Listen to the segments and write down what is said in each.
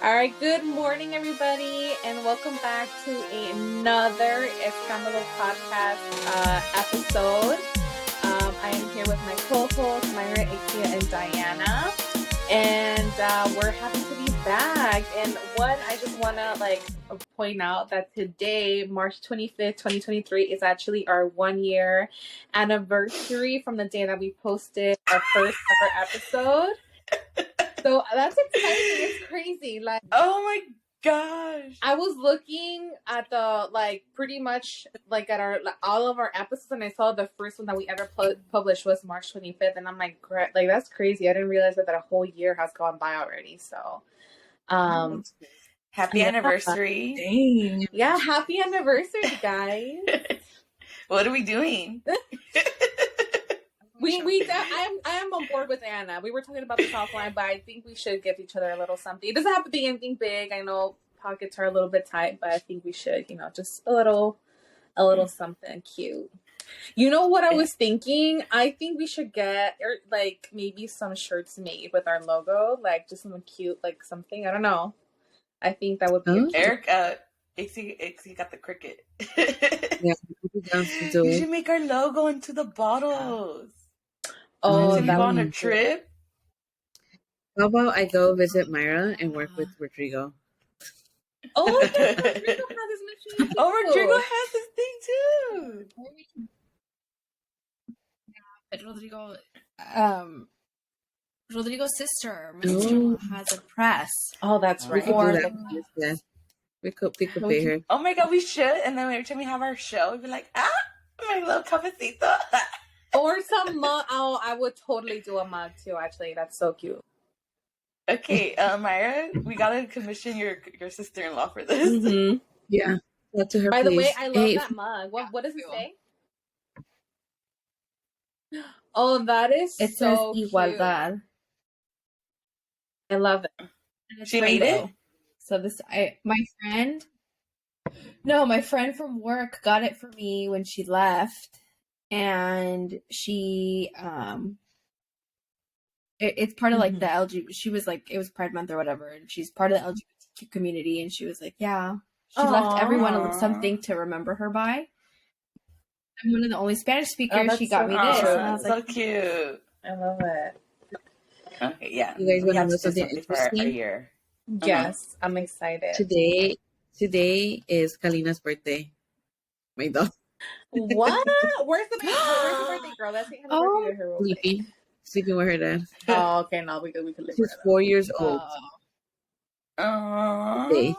All right, good morning, everybody, and welcome back to another Escandalo podcast episode. I am here with my co-hosts, Myra, Ikea, and Diana, and we're happy to be back. And I just want to point out that today, March 25th, 2023, is actually our 1 year anniversary from the day that we posted our first ever episode. So that's exciting. It's crazy. Oh my gosh. I was looking at pretty much at all of our episodes, and I saw the first one that we ever published was March 25th, and I'm like, that's crazy. I didn't realize that a whole year has gone by already. So, happy anniversary. Dang. Yeah, happy anniversary, guys. What are we doing? I am on board with Anna. We were talking about this offline, but I think we should give each other a little something. It doesn't have to be anything big. I know pockets are a little bit tight, but I think we should, just a little something cute. You know what I was thinking? I think we should get maybe some shirts made with our logo, just something cute, something. I don't know. I think that would be Eric. AC got the cricket. Yeah, we should make our logo into the bottles. Oh, that go on a trip. How about I go visit Myra and work with Rodrigo? Oh, Rodrigo has his machine. Oh, Rodrigo has his thing too. Yeah, but Rodrigo's sister, my sister has a press. Oh, that's right. We could pay her. Oh my god, we should. And then every time we have our show, we'd be like, my little cafecito. Or some mug. Oh, I would totally do a mug too. Actually, that's so cute. Okay, Myra, we gotta commission your sister-in-law for this. Mm-hmm. Yeah, that to her. By please. the way, I love that mug. What does it say? Oh, that is it so says cute. Igualdad. I love it. She made it. So my friend from work got it for me when she left. And she, it's part of the LGBT. She was it was Pride Month or whatever, and she's part of the LGBTQ community. And she was like, "Yeah, she left everyone something to remember her by." I'm one of the only Spanish speakers. She got me this. And I was so cute. I love it. Okay, yeah. You guys want to know something interesting? interesting? Year. Yes, I'm excited. Today is Kalina's birthday. My dog. What? Where's the birthday girl? Let's say happy birthday to her. Sleeping with her dad. Oh, okay. No, we could live. She's 4 years old. Today.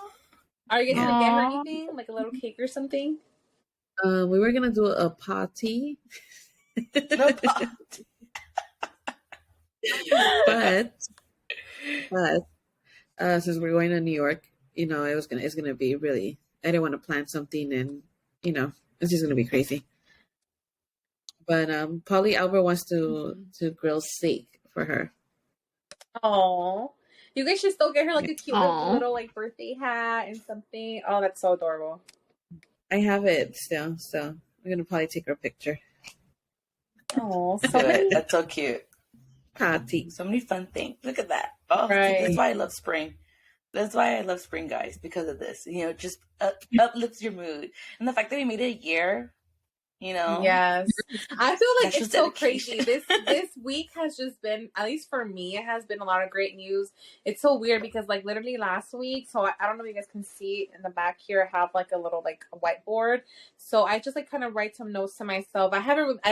Are you gonna get her anything, like a little cake or something? We were gonna do a party. No party. but since we're going to New York, it's gonna be really. I didn't want to plan something, and it's just gonna be crazy. But Polly Albert wants to grill steak for her. Oh, you guys should still get her a cute little birthday hat and something. Oh, that's so adorable. I have it still, so we're gonna probably take her a picture. Oh, that's so cute. Party. So many fun things. Look at that. Oh, right. That's why I love spring. That's why I love spring, guys, because of this. Just uplifts your mood. And the fact that we made it a year, Yes. I feel like it's so crazy. This week has just been, at least for me, it has been a lot of great news. It's so weird because literally last week, so I don't know if you guys can see in the back here, I have a little a whiteboard. So I just kind of write some notes to myself. I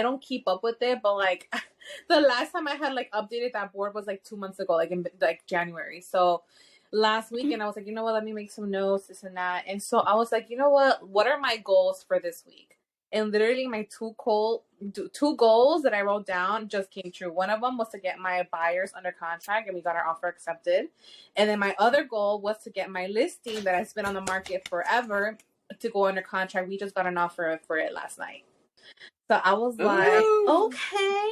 don't keep up with it, but the last time I had updated that board was 2 months ago, in January. So last weekend I was like, you know what, let me make some notes, this and that. And so I was like, you know what are my goals for this week? And literally my two goals that I wrote down just came true. One of them was to get my buyers under contract, and we got our offer accepted. And then my other goal was to get my listing that has been on the market forever to go under contract. We just got an offer for it last night. So I was like, okay,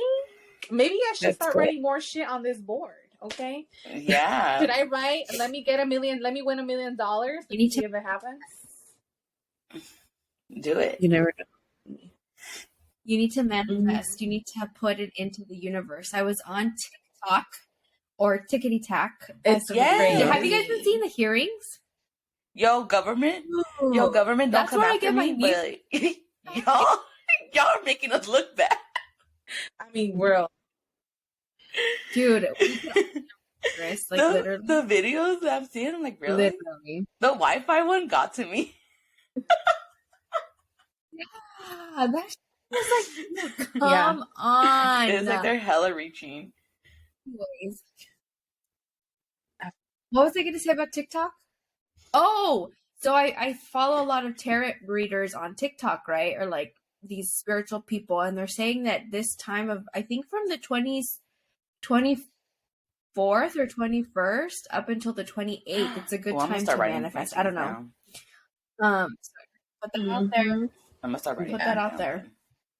maybe I should start writing more shit on this board. Okay. Yeah. Should I write, let me win $1 million? You need to see if it happens. Do it. You never know. You need to manifest. You need to put it into the universe. I was on TikTok or tickety tack. It's yes. Have you guys been seeing the hearings? Yo, government, don't That's come where I after get my me, but y'all are making us look bad. I mean, we're dude. Like literally, the videos that I'm seeing, I'm like, really? Literally, The Wi-Fi one got to me. yeah, that was like, come on. It's like they're hella reaching. Anyways. What was I going to say about TikTok? Oh, so I follow a lot of tarot readers on TikTok, right? Or like these spiritual people, and they're saying that this time of, I think from the 24th or 21st up until the 28th, it's a good time to manifest. I don't know. Put that out there. I'm gonna start writing. Put that out there.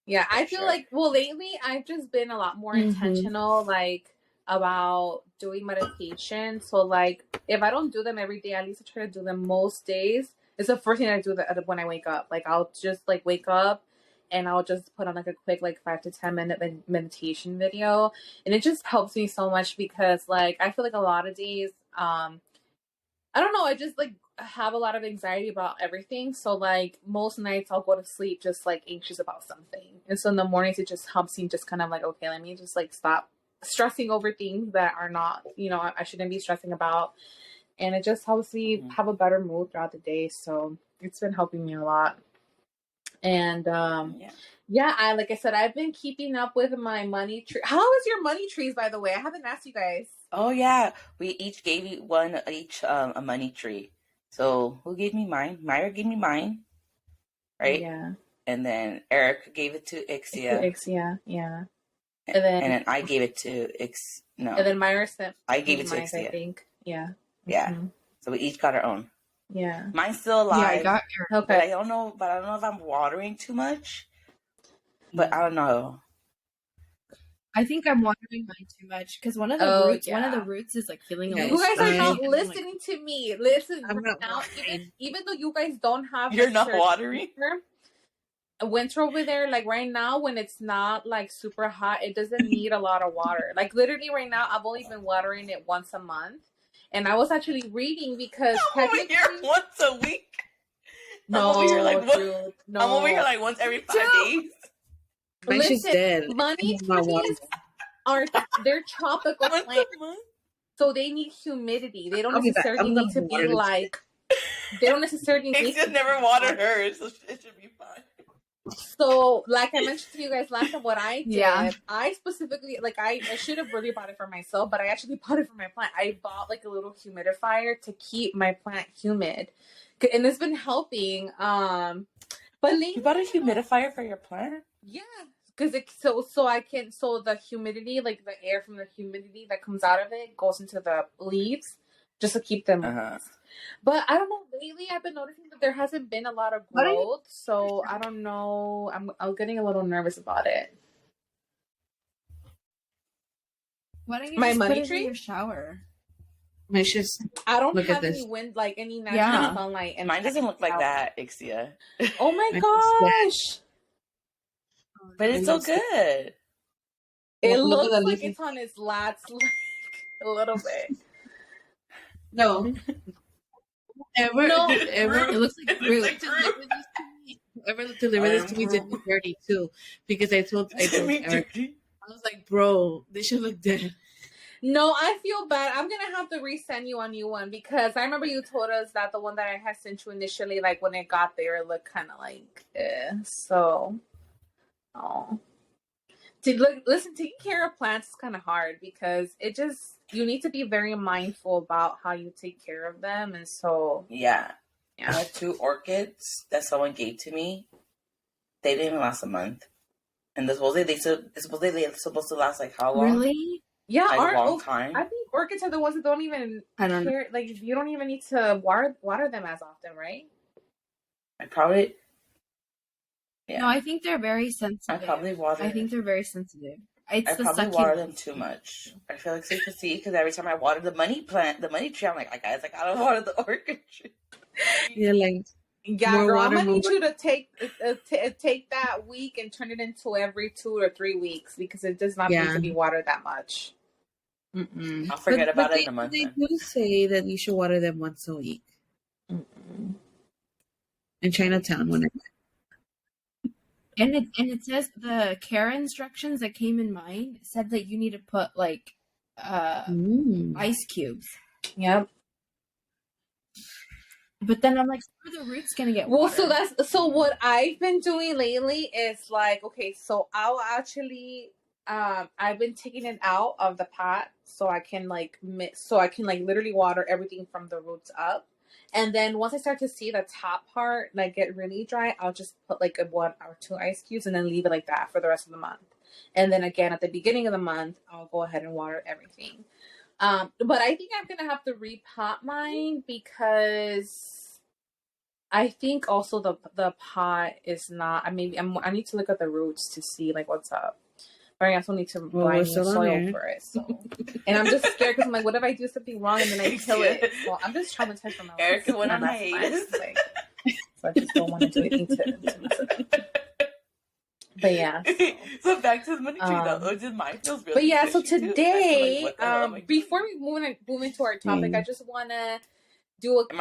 Yeah, I feel like, well, lately I've just been a lot more intentional, like, about doing meditation. So, like, if I don't do them every day, at least I try to do them most days. It's the first thing I do when I wake up. Like, I'll just, like, wake up and I'll just put on, like, a quick, like, 5 to 10 minute meditation video. And it just helps me so much because, like, I feel like a lot of days, I don't know, I just, like, have a lot of anxiety about everything. So, like, most nights I'll go to sleep just, like, anxious about something. And so in the mornings, it just helps me just kind of, like, okay, let me just, like, stop stressing over things that are not, you know, I shouldn't be stressing about. And it just helps me have a better mood throughout the day. So it's been helping me a lot. And, yeah, like I said, I've been keeping up with my money tree. How is your money trees, by the way? I haven't asked you guys. Oh, yeah. We each gave each a money tree. So who gave me mine? Myra gave me mine, right? Yeah. And then Eric gave it to Ixia. Ixia, yeah. And then I gave it to No. And then Myra sent. I gave it to Ixia. I think. Yeah. Yeah. So we each got our own. Yeah. Mine's still alive. Yeah, I got okay. But I don't know if I'm watering too much. But I don't know. I think I'm watering mine too much because one of the roots is like feeling a little. You guys are not listening to me. Listen, I'm not now, even though you guys don't have, you're not watering. Winter over there, like right now when it's not like super hot, it doesn't need a lot of water. Like literally right now, I've only been watering it once a month, and I was actually reading because I'm over here once a week. No, I'm over here like dude, no. I'm over here like once every 5 days. Listen, dead. Money trees they're tropical plants, so they need humidity. They don't necessarily need to be like. They don't necessarily need to never watered hers, so it should be fine. So, like I mentioned to you guys last time, what I did, I specifically, like, I should have really bought it for myself, but I actually bought it for my plant. I bought, like, a little humidifier to keep my plant humid. And it's been helping. But lately, you bought a humidifier for your plant? Yeah. Because so the humidity, like, the air from the humidity that comes out of it goes into the leaves just to keep them moist. But I don't know. Lately, I've been noticing that there hasn't been a lot of growth, so I don't know. I'm getting a little nervous about it. Why don't you just put it in your shower? I don't have any wind, like any natural sunlight, and mine doesn't look like that, Ixia. Oh my gosh! But it's so good. It looks like it's on its lats, like a little bit. No. It looks like fruit. Whoever delivered this to me did me dirty too, because I told Eric, I was like, bro, they should look dead. No, I feel bad. I'm gonna have to resend you a new one because I remember you told us that the one that I had sent you initially, like when it got there, it looked kind of like, so. Oh. Listen, taking care of plants is kind of hard because you need to be very mindful about how you take care of them, and so I had 2 orchids that someone gave to me. They didn't even last a month, and supposedly they're supposed to last like how long? Really? Yeah, like a long time. I think orchids are the ones that don't even care. Like you don't even need to water them as often, right? I probably. Yeah. No, I think they're very sensitive. I probably water. I think they're very sensitive. I probably water them too much. I feel like safe to see because every time I water the money tree, I'm like, guys, I gotta water the orchid tree. Girl, I'm gonna need you to take that week and turn it into every 2 or 3 weeks because it does not need to be watered that much. Mm-mm. I'll forget about it in a month. They do say that you should water them once a week. Mm-mm. In Chinatown, when And it says the care instructions that came in mine said that you need to put like ice cubes. Yep. But then I'm like, how are the roots gonna get Well, water? so what I've been doing lately is like, okay, so I'll actually I've been taking it out of the pot so I can like literally water everything from the roots up. And then once I start to see the top part like get really dry, I'll just put like a 1 or 2 ice cubes and then leave it like that for the rest of the month. And then again at the beginning of the month, I'll go ahead and water everything. But I think I'm gonna have to repot mine because I think also the pot is not. I need to look at the roots to see like what's up. But I also need to buy new soil for it. So, and I'm just scared because I'm like, what if I do something wrong and then I kill it? So I'm just traumatized from my life. Erica went on hiatus. Like, so I just don't want to do anything to mess it up. But yeah. So back to the money tree though. Just mine feels really. But yeah, so today, like, before we move into our topic, I just want to do a quick,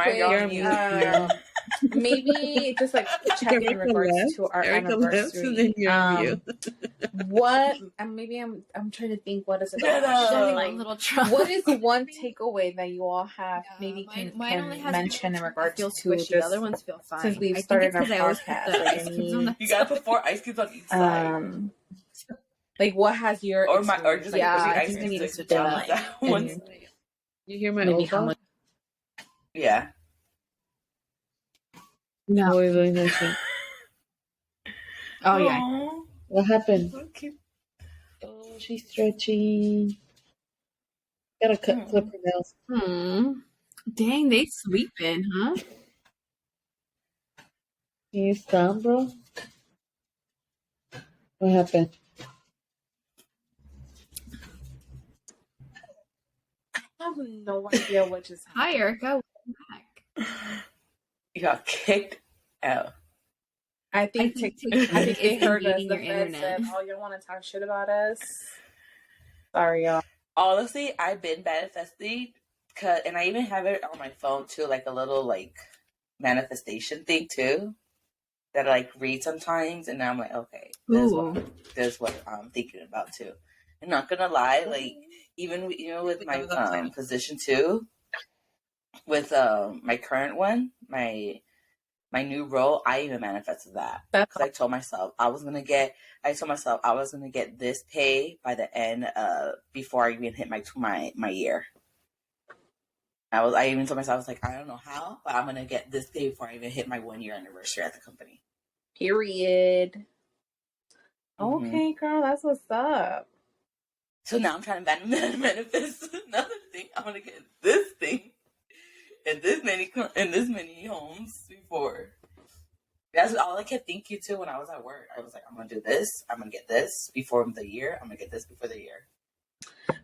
maybe just like check in regards to our anniversary. What? Maybe I'm trying to think. What is it? What is one takeaway that you all have? Maybe can mention in regards to just the other ones feel fine since we've started our podcast. You gotta put 4 ice cubes on each side. Like what has your or just like I think we need to switch down that one. You hear my old Yeah. No. Always doing that shit. Oh yeah. What happened? Okay. Oh, she's stretching. Gotta clip her nails. Dang, they sweeping, huh? Can you stop, bro? What happened? I have no idea what just happened. Hi, Erica. Welcome back. You got kicked out. I think they heard us. The Fed said, "Oh, you don't want to talk shit about us." Sorry, y'all. Honestly, I've been manifesting, and I even have it on my phone too, like a little like manifestation thing too, that I like read sometimes, and now I'm like, okay, this is what I'm thinking about too. I'm not gonna lie, like even with my position too, with my current one, my new role, I even manifested that because I told myself I was gonna get this pay by the end before I even hit my year. I even told myself, I was like, I don't know how, but I'm gonna get this pay before I even hit my 1 year anniversary at the company. Period. Okay, girl, that's what's up. So now I'm trying to manifest another thing. I'm gonna get this thing in this many homes before. That's all I kept thinking too when I was at work. I was like, I'm gonna do this. I'm gonna get this before the year. I'm gonna get this before the year.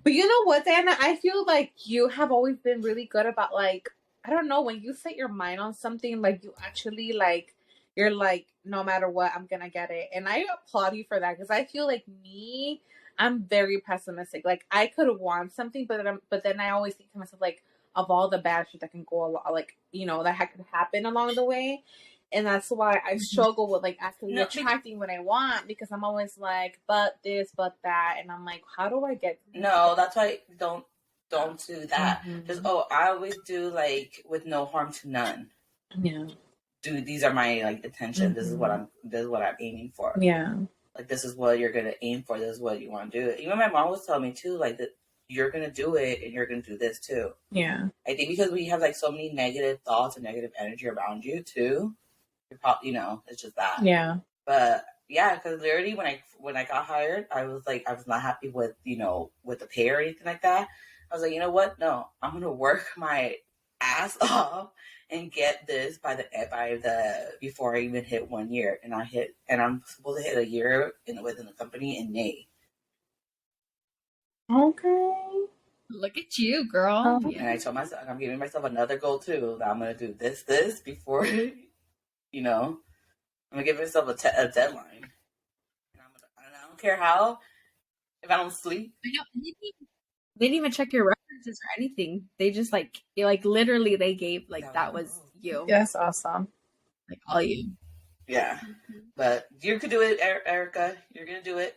But you know what, Diana? I feel like you have always been really good about like, I don't know, when you set your mind on something, like you actually like, you're like, no matter what, I'm gonna get it. And I applaud you for that because I feel like I'm very pessimistic. Like I could want something, but then I always think to myself like, of all the bad shit that can go along, like that could happen along the way. And that's why I struggle with like actually attracting what I want because I'm always like, but this, but that, and I'm like, how do I get? No, that's why don't do that. Just I always do like with no harm to none. Yeah. Dude, these are my like intentions. This is what I'm aiming for. Yeah. Like this is what you're gonna aim for. This is what you want to do. Even my mom was telling me too, like that you're gonna do it and you're gonna do this too. Yeah. I think because we have like so many negative thoughts and negative energy around you too. You're probably it's just that. Yeah. But yeah, because literally when I got hired, I was not happy with with the pay or anything like that. I was like, you know what? No, I'm gonna work my ass off and get this before I even hit 1 year, and I'm supposed to hit a year within the company in May. Okay. Look at you, girl. And I told myself I'm giving myself another goal too. That I'm gonna do this before, I'm gonna give myself a deadline. And I don't care how. If I don't sleep, They didn't even check your references or anything. They just literally they gave that was you. That's awesome. Like all you. Yeah. But you could do it, Erica. You're gonna do it.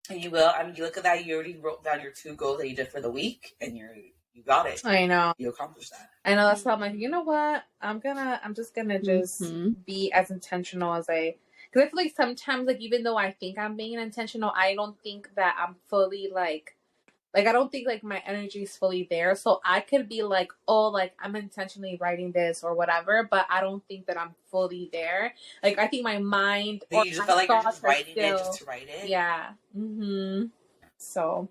And you will. I mean, you look at that. You already wrote down your 2 goals that you did for the week, and you got it. I know. You accomplished that. I know. That's why I'm like, you know what? I'm just gonna be as intentional as because I feel like sometimes, like, even though I think I'm being intentional, I don't think that I'm fully I don't think like my energy is fully there. So I could be like, oh, like I'm intentionally writing this or whatever, but I don't think that I'm fully there. Like I think my mind or you just felt like you're just writing it just to write it. Yeah. So,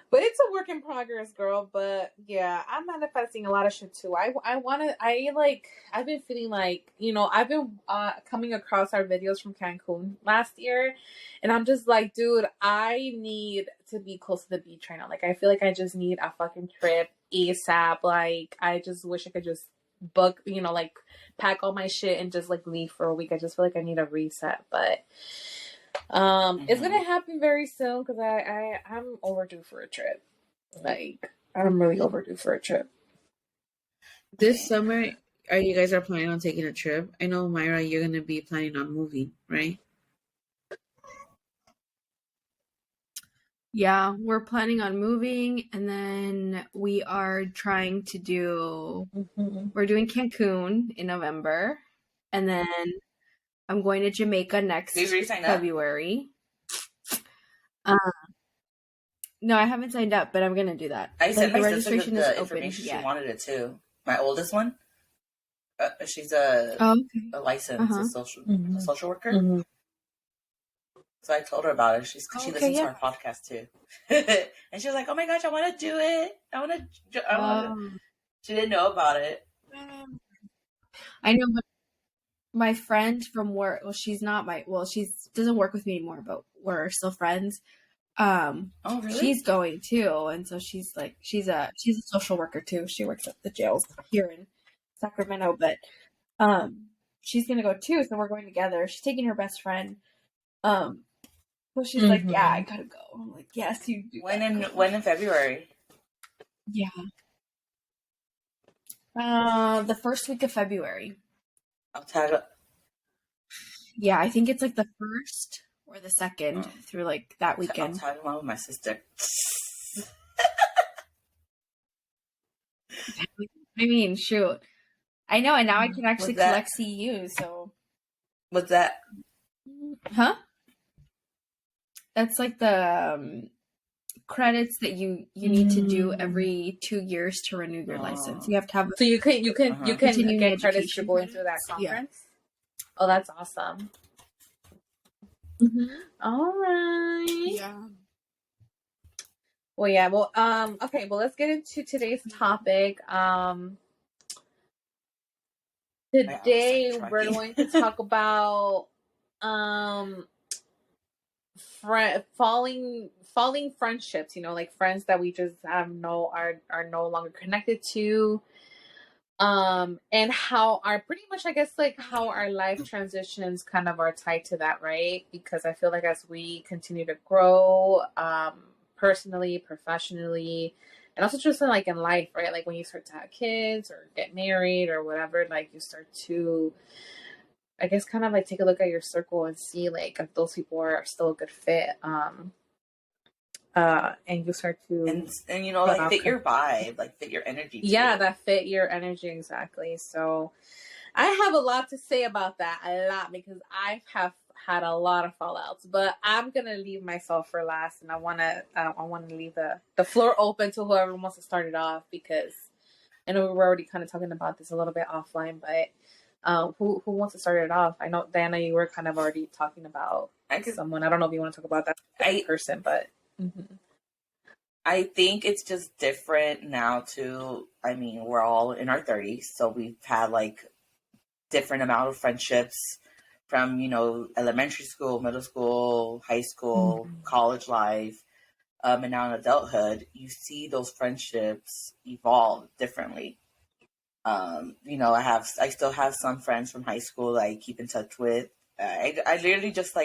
but it's a work in progress, girl. But yeah, I'm manifesting a lot of shit too. I've been feeling like, I've been coming across our videos from Cancun last year, and I'm just like, dude, I need to be close to the beach right now. Like, I feel like I just need a fucking trip ASAP. Like, I just wish I could just book, like pack all my shit and just like leave for a week. I just feel like I need a reset, but it's gonna happen very soon because I'm overdue for a trip. Like, I'm really overdue for a trip. This summer, are you guys planning on taking a trip? I know, Myra, you're gonna be planning on moving, right? Yeah, we're planning on moving, and then we are trying to do. We're doing Cancun in November, and then I'm going to Jamaica next February. No, I haven't signed up, but I'm gonna do that. I sent my registration the information. She wanted it too. My oldest one. She's a licensed social worker. So I told her about it. She listens to our podcast too, and she was like, "Oh my gosh, I want to do it. I want to." She didn't know about it. I know, but my friend from work. Well, she's not she doesn't work with me anymore, but we're still friends. Really? She's going too, and so she's a social worker too. She works at the jails here in Sacramento, but she's gonna go too. So we're going together. She's taking her best friend. So she's like, "Yeah, I gotta go." I'm like, "Yes, you do." When in February? Yeah. The first week of February. I'll tag it. Yeah, I think it's like the first or the second through like that weekend. I'll tag along with my sister. I mean, shoot. I know, and now I can actually collect CEUs, so. What's that? Huh? That's like the credits that you need to do every 2 years to renew your license. You have to have. So you can get credits for going through that conference. Yeah. Oh, that's awesome. All right. Yeah. Well, yeah. Well, okay. Well, let's get into today's topic. Today we're going to talk about falling friendships. Like friends that we just are no longer connected to. And how pretty much, I guess, like how our life transitions kind of are tied to that, right? Because I feel like as we continue to grow, personally, professionally, and also just like in life, right? Like when you start to have kids or get married or whatever, like you start to, I guess, kind of like take a look at your circle and see like if those people are still a good fit. And you start to and like fit your vibe, like fit your energy too. Yeah, that fit your energy, exactly. So I have a lot to say about that, because I have had a lot of fallouts, but I'm gonna leave myself for last, and I wanna leave the floor open to whoever wants to start it off, because I know we were already kind of talking about this a little bit offline, but who wants to start it off? I know, Diana, you were kind of already talking about someone. I don't know if you want to talk about that person, but. I think it's just different now too. I mean, we're all in our 30s, so we've had like different amount of friendships from, elementary school, middle school, high school, college life, and now in adulthood. You see those friendships evolve differently. I still have some friends from high school that I keep in touch with. I literally just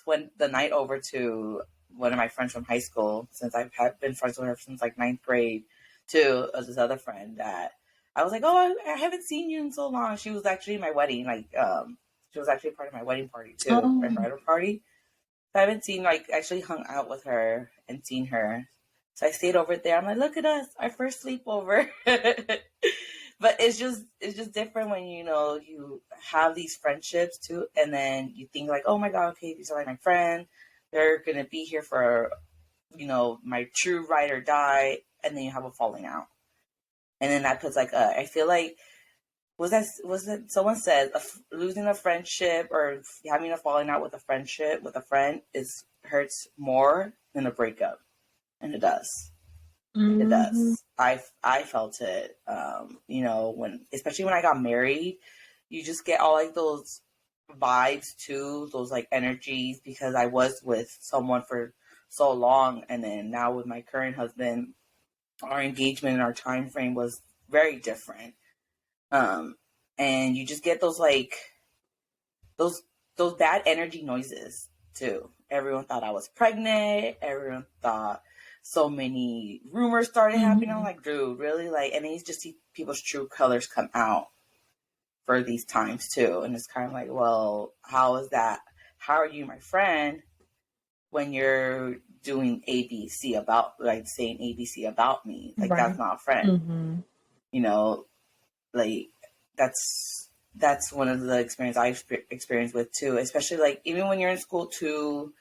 went the night over to one of my friends from high school, since I've been friends with her since like ninth grade, to this other friend that I was like, oh, I haven't seen you in so long. She was actually my wedding, like she was actually part of my wedding party too, my bridal party. So I haven't seen, like, actually hung out with her and seen her. So I stayed over there. I'm like, look at us, our first sleepover. But it's just different when, you know, you have these friendships too, and then you think like, oh my God, okay, these are like my friends. They're gonna be here for, you know, my true ride or die, and then you have a falling out, and then that puts like I feel like was that someone said losing a friendship or having a falling out with a friendship with a friend is hurts more than a breakup, and it does. It does. I felt it. You know, especially when I got married, you just get all like those vibes too, those like energies, because I was with someone for so long, and then now with my current husband, our engagement and our time frame was very different. And you just get those like those bad energy noises too. Everyone thought I was pregnant. Everyone thought so many rumors started happening. I'm like, dude, really? Like, and then you just see people's true colors come out for these times too. And it's kind of like, well, how is that? How are you my friend when you're doing ABC about, like, saying ABC about me? Like, that's not a friend. You know, like, that's one of the experience I've experienced with too, especially like even when you're in school too,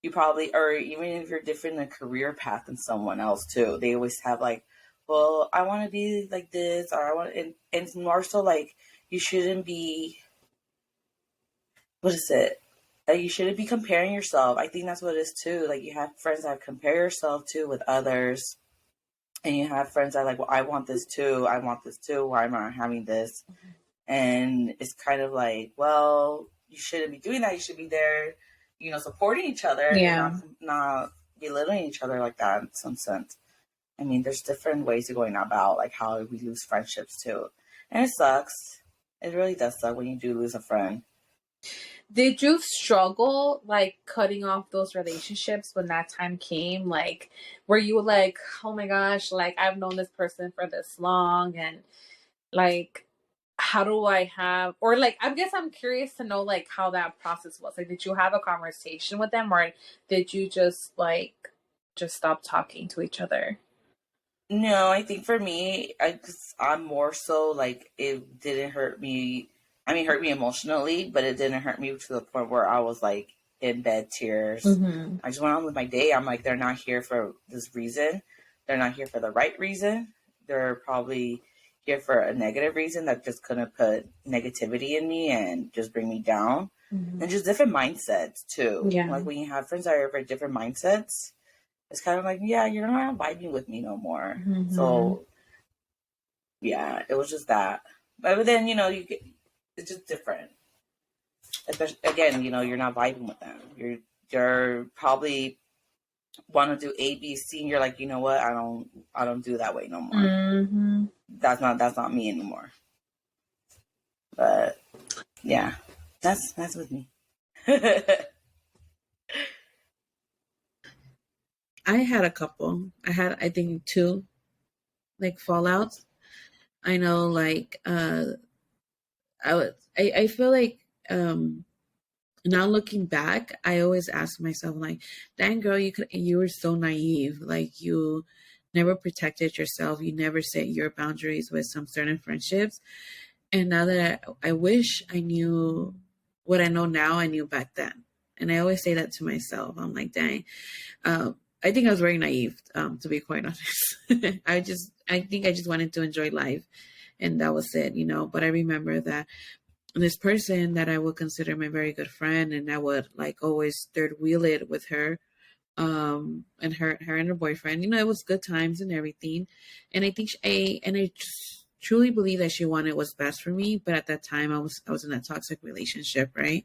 you probably, or even if you're different in a career path than someone else too, they always have like, well, I want to be like this, or I want, and it's more so like you shouldn't be, what is it? Like, you shouldn't be comparing yourself. I think that's what it is too. Like, you have friends that compare yourself to with others, and you have friends that are like, well, I want this too. I want this too. Why am I not having this? And it's kind of like, well, you shouldn't be doing that. You should be there, you know, supporting each other and not belittling each other like that in some sense. I mean, there's different ways of going about like how we lose friendships too. And it sucks. It really does suck when you do lose a friend. Did you struggle like cutting off those relationships when that time came? Like, were you like, oh my gosh, like I've known this person for this long, and like, how do I have, or like, I guess I'm curious to know like how that process was. Like, did you have a conversation with them, or did you just stop talking to each other? No, I think for me, I'm more so like it didn't hurt me. I mean, hurt me emotionally, but it didn't hurt me to the point where I was like in bed tears. I just went on with my day. I'm like, they're not here for this reason. They're not here for the right reason. They're probably here for a negative reason that just gonna put negativity in me and just bring me down. And just different mindsets too. Yeah. Like when you have friends that are for different mindsets, it's kind of like, yeah, you're not vibing with me no more. So yeah, it was just that. But then, you know, it's just different. Especially, again, you know, you're not vibing with them. You're probably want to do A, B, C, and you're like, you know what? I don't do that way no more. That's not me anymore. But yeah, that's with me. I had a couple. I think 2, like fallouts. I know, like I feel like now looking back, I always ask myself like, dang girl, you were so naive. Like, you never protected yourself. You never set your boundaries with some certain friendships. And now that I wish I knew what I know now, I knew back then. And I always say that to myself. I'm like, dang. I think I was very naive, to be quite honest. I think I just wanted to enjoy life, and that was it, you know. But I remember that this person that I would consider my very good friend, and I would like always third wheel it with her, and her and her boyfriend. You know, it was good times and everything. And I think I truly believe that she wanted what's best for me. But at that time, I was in a toxic relationship, right?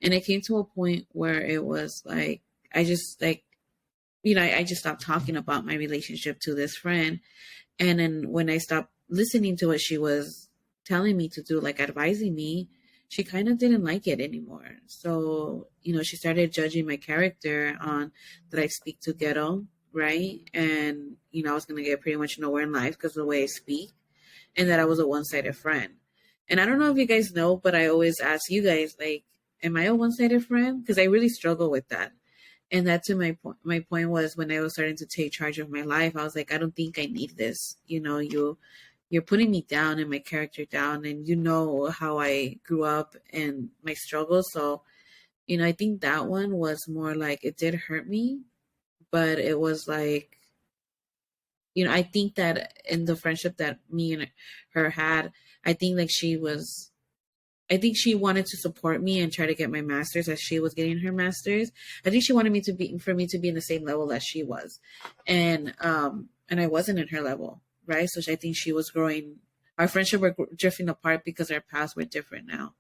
And it came to a point where it was like I just like, you know, I just stopped talking about my relationship to this friend. And then when I stopped listening to what she was telling me to do, like advising me, she kind of didn't like it anymore. So, she started judging my character on that I speak to ghetto, right? And, I was going to get pretty much nowhere in life because of the way I speak, and that I was a one-sided friend. And I don't know if you guys know, but I always ask you guys, like, am I a one-sided friend? Because I really struggle with that. And that's my point. My point was when I was starting to take charge of my life, I was like, I don't think I need this. You're putting me down and my character down, and you know how I grew up and my struggles. So, I think that one was more like it did hurt me, but it was like, I think that in the friendship that me and her had, I think like I think she wanted to support me and try to get my master's as she was getting her master's. I think she wanted for me to be in the same level as she was. And I wasn't in her level, right? So I think she was growing, our friendship were drifting apart because our paths were different now.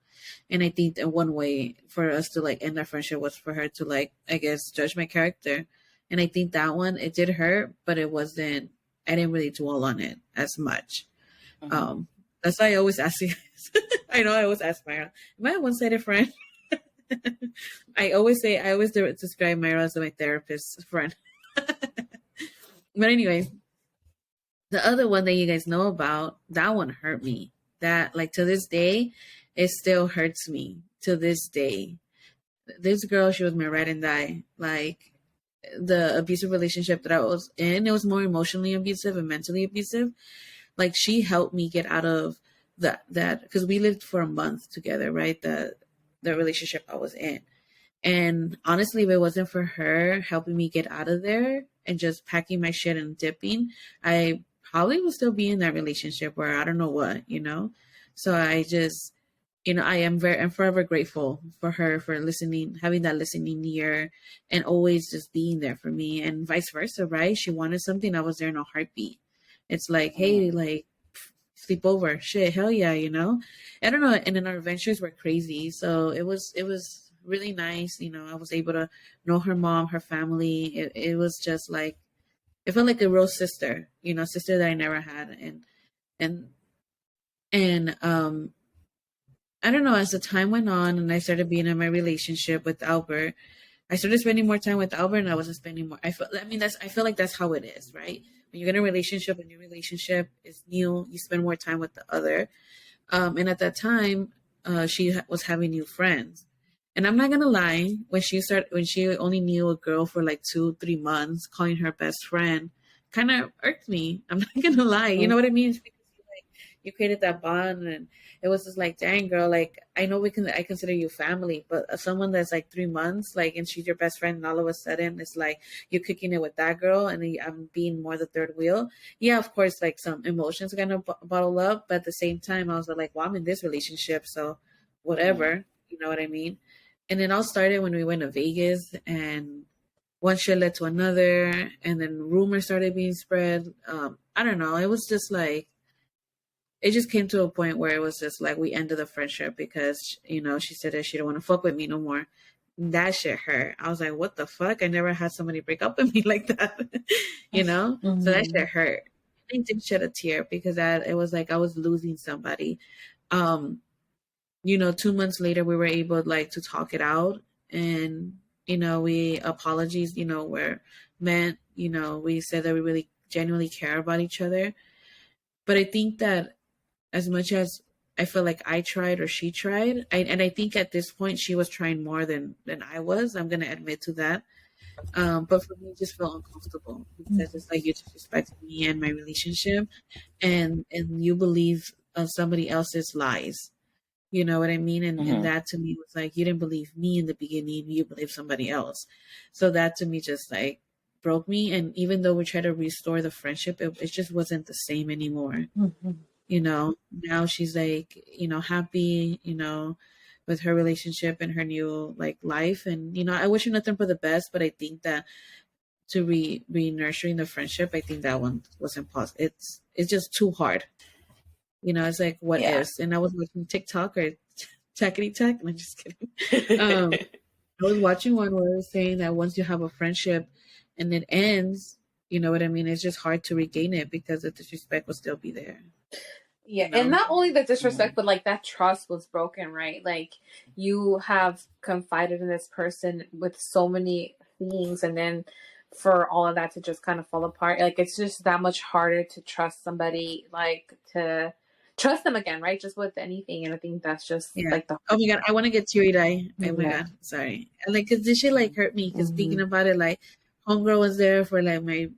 And I think that one way for us to like end our friendship was for her to like, I guess, judge my character. And I think that one, it did hurt, but I didn't really dwell on it as much. That's why I always ask you guys. I know I always ask Myra, am I a one-sided friend? I always describe Myra as my therapist friend. But anyways, the other one that you guys know about, that one hurt me. That, like, to this day, it still hurts me to this day. This girl, she was my ride and die. Like, the abusive relationship that I was in, it was more emotionally abusive and mentally abusive. Like, she helped me get out of that because we lived for a month together, right? The relationship I was in. And honestly, if it wasn't for her helping me get out of there and just packing my shit and dipping, I probably would still be in that relationship where I don't know what, So I just, I'm forever grateful for her for listening, having that listening ear, and always just being there for me, and vice versa, right? She wanted something, I was there in a heartbeat. It's like, hey, like, sleep over, shit, hell yeah, I don't know. And then our adventures were crazy, so it was really nice. I was able to know her mom, her family. It was just like, it felt like a real sister, sister that I never had. And I don't know, as the time went on and I started being in my relationship with Albert, I started spending more time with Albert, and I wasn't spending more. I feel like that's how it is, right? When you get in a relationship, a new relationship is new, you spend more time with the other. And at that time, she was having new friends. And I'm not gonna lie, when she only knew a girl for like 2-3 months, calling her best friend, kind of irked me. I'm not gonna lie, you know what I mean? It's because you created that bond, and it was just like, dang girl, like I know I consider you family, but someone that's like 3 months, like, and she's your best friend, and all of a sudden it's like you're kicking it with that girl, and I'm being more the third wheel. Yeah, of course, like some emotions are gonna bottle up, but at the same time, I was like, well, I'm in this relationship, so whatever, you know what I mean? And it all started when we went to Vegas, and one shit led to another, and then rumors started being spread. I don't know. It was just like, it just came to a point where it was just like we ended the friendship because, she said that she don't want to fuck with me no more. That shit hurt. I was like, what the fuck? I never had somebody break up with me like that, So that shit hurt. I didn't shed a tear because it was like I was losing somebody. 2 months later, we were able like to talk it out, and we apologies, were meant. We said that we really genuinely care about each other. But I think that as much as I feel like I tried or she tried, and I think at this point she was trying more than I was. I'm gonna admit to that. But for me, it just felt uncomfortable because it's like you disrespected me and my relationship, and you believe somebody else's lies. You know what I mean? And that to me was like, you didn't believe me in the beginning, you believe somebody else. So that to me just like broke me. And even though we tried to restore the friendship, it just wasn't the same anymore. Now she's like, happy, with her relationship and her new like life. And, I wish her nothing but the best, but I think that to re-nurturing the friendship, I think that one was impossible. It's just too hard. It's like, what ifs? And I was watching TikTok or Techity Tech, and I'm just kidding. I was watching one where it was saying that once you have a friendship and it ends, you know what I mean? It's just hard to regain it because the disrespect will still be there. Yeah, You know? and not only the disrespect, but like that trust was broken, right? Like you have confided in this person with so many things, and then for all of that to just kind of fall apart, like it's just that much harder to trust somebody, like to trust them again, right? Just with anything, and I think that's just Yeah. like the Oh my god, I want to get teary eyed. Oh my Yeah. god, sorry. And like, cause this shit like hurt me. Cause thinking Mhm. about it, like, homegirl was there for like my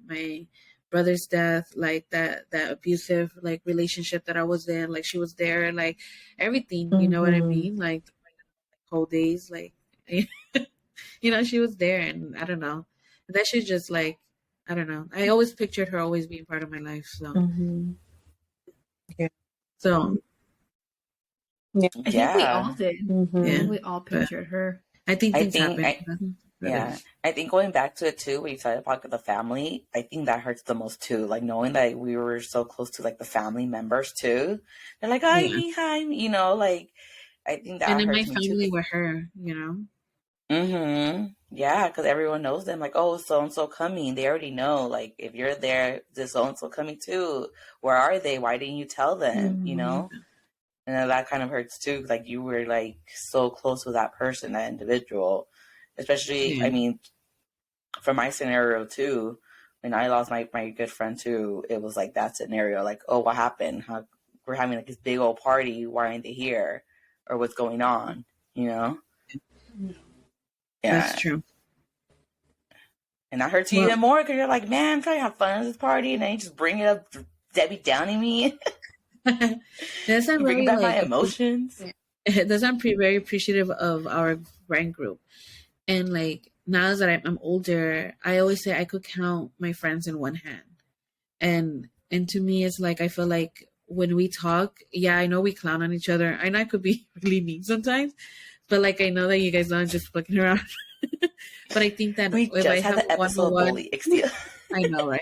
brother's death, like that abusive like relationship that I was in. Like she was there, like everything. You know what I Mhm. mean? Like whole days, like you know, she was there, and I don't know. That shit just like I don't know. I always pictured her always being part of my life. So Mhm. Yeah. so Yeah. I think we all did. I Mhm. yeah. think we all But pictured her. I think I things think happen. yeah, I think going back to it too, when you started talking about the family, I think that hurts the most too. Like knowing that we were so close to like the family members too. They're like, hi, Yeah. me, hi, me," you know, like I think And that in my hurts me too. family with her, you know. Yeah, because everyone knows them. Like, oh, so and so coming. They already know. Like, if you're there, there's so and so coming too. Where are they? Why didn't you tell them? You Mhm. know, and then that kind of hurts too. Like you were like so close with that person, that individual. Especially, Yeah. I mean, for my scenario too, when I lost my good friend too, it was like that scenario. Like, oh, what happened? How, we're having like this big old party. Why aren't they here? Or what's going on? You know? That's Yeah. true. And that hurts you Well, even more because you're like, man, I'm trying to have fun at this party, and then you just bring it up, Debbie Downing me. that's not You bring really back my like emotions. that's not very appreciative of our friend group. And like now that I'm older, I always say I could count my friends in one hand. And to me, it's like I feel like when we talk, yeah, I know we clown on each other. I know I could be really mean sometimes, but like I know that you guys aren't just fucking around. But I think that We if I just had have the a one on episode one, bully Ixtia. I know, right?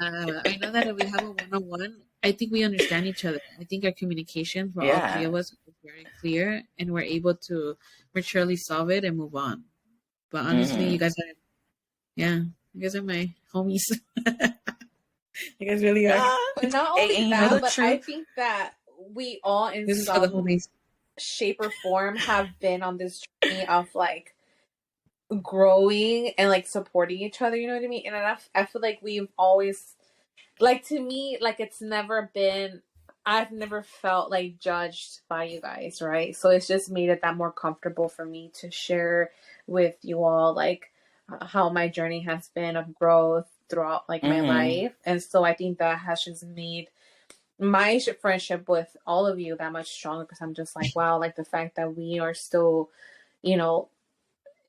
I know that if we have a one on one, I think we understand each other. I think our communication for all three of Yeah. us is very clear, and we're able to maturely solve it and move on. But honestly, Mm-hmm. you guys are, yeah, you guys are my homies. You guys really are. But not Hey, only and you know that, the but I truth? think that we all in This is for the some homies. shape or form have been on this journey of like growing and like supporting each other, you know what I mean? And I feel like we've always, like, to me, like it's never been, I've never felt like judged by you guys, right? So it's just made it that more comfortable for me to share with you all like how my journey has been of growth throughout like my Mm-hmm. life. And so I think that has just made my friendship with all of you that much stronger, because I'm just like, wow, like the fact that we are still, you know,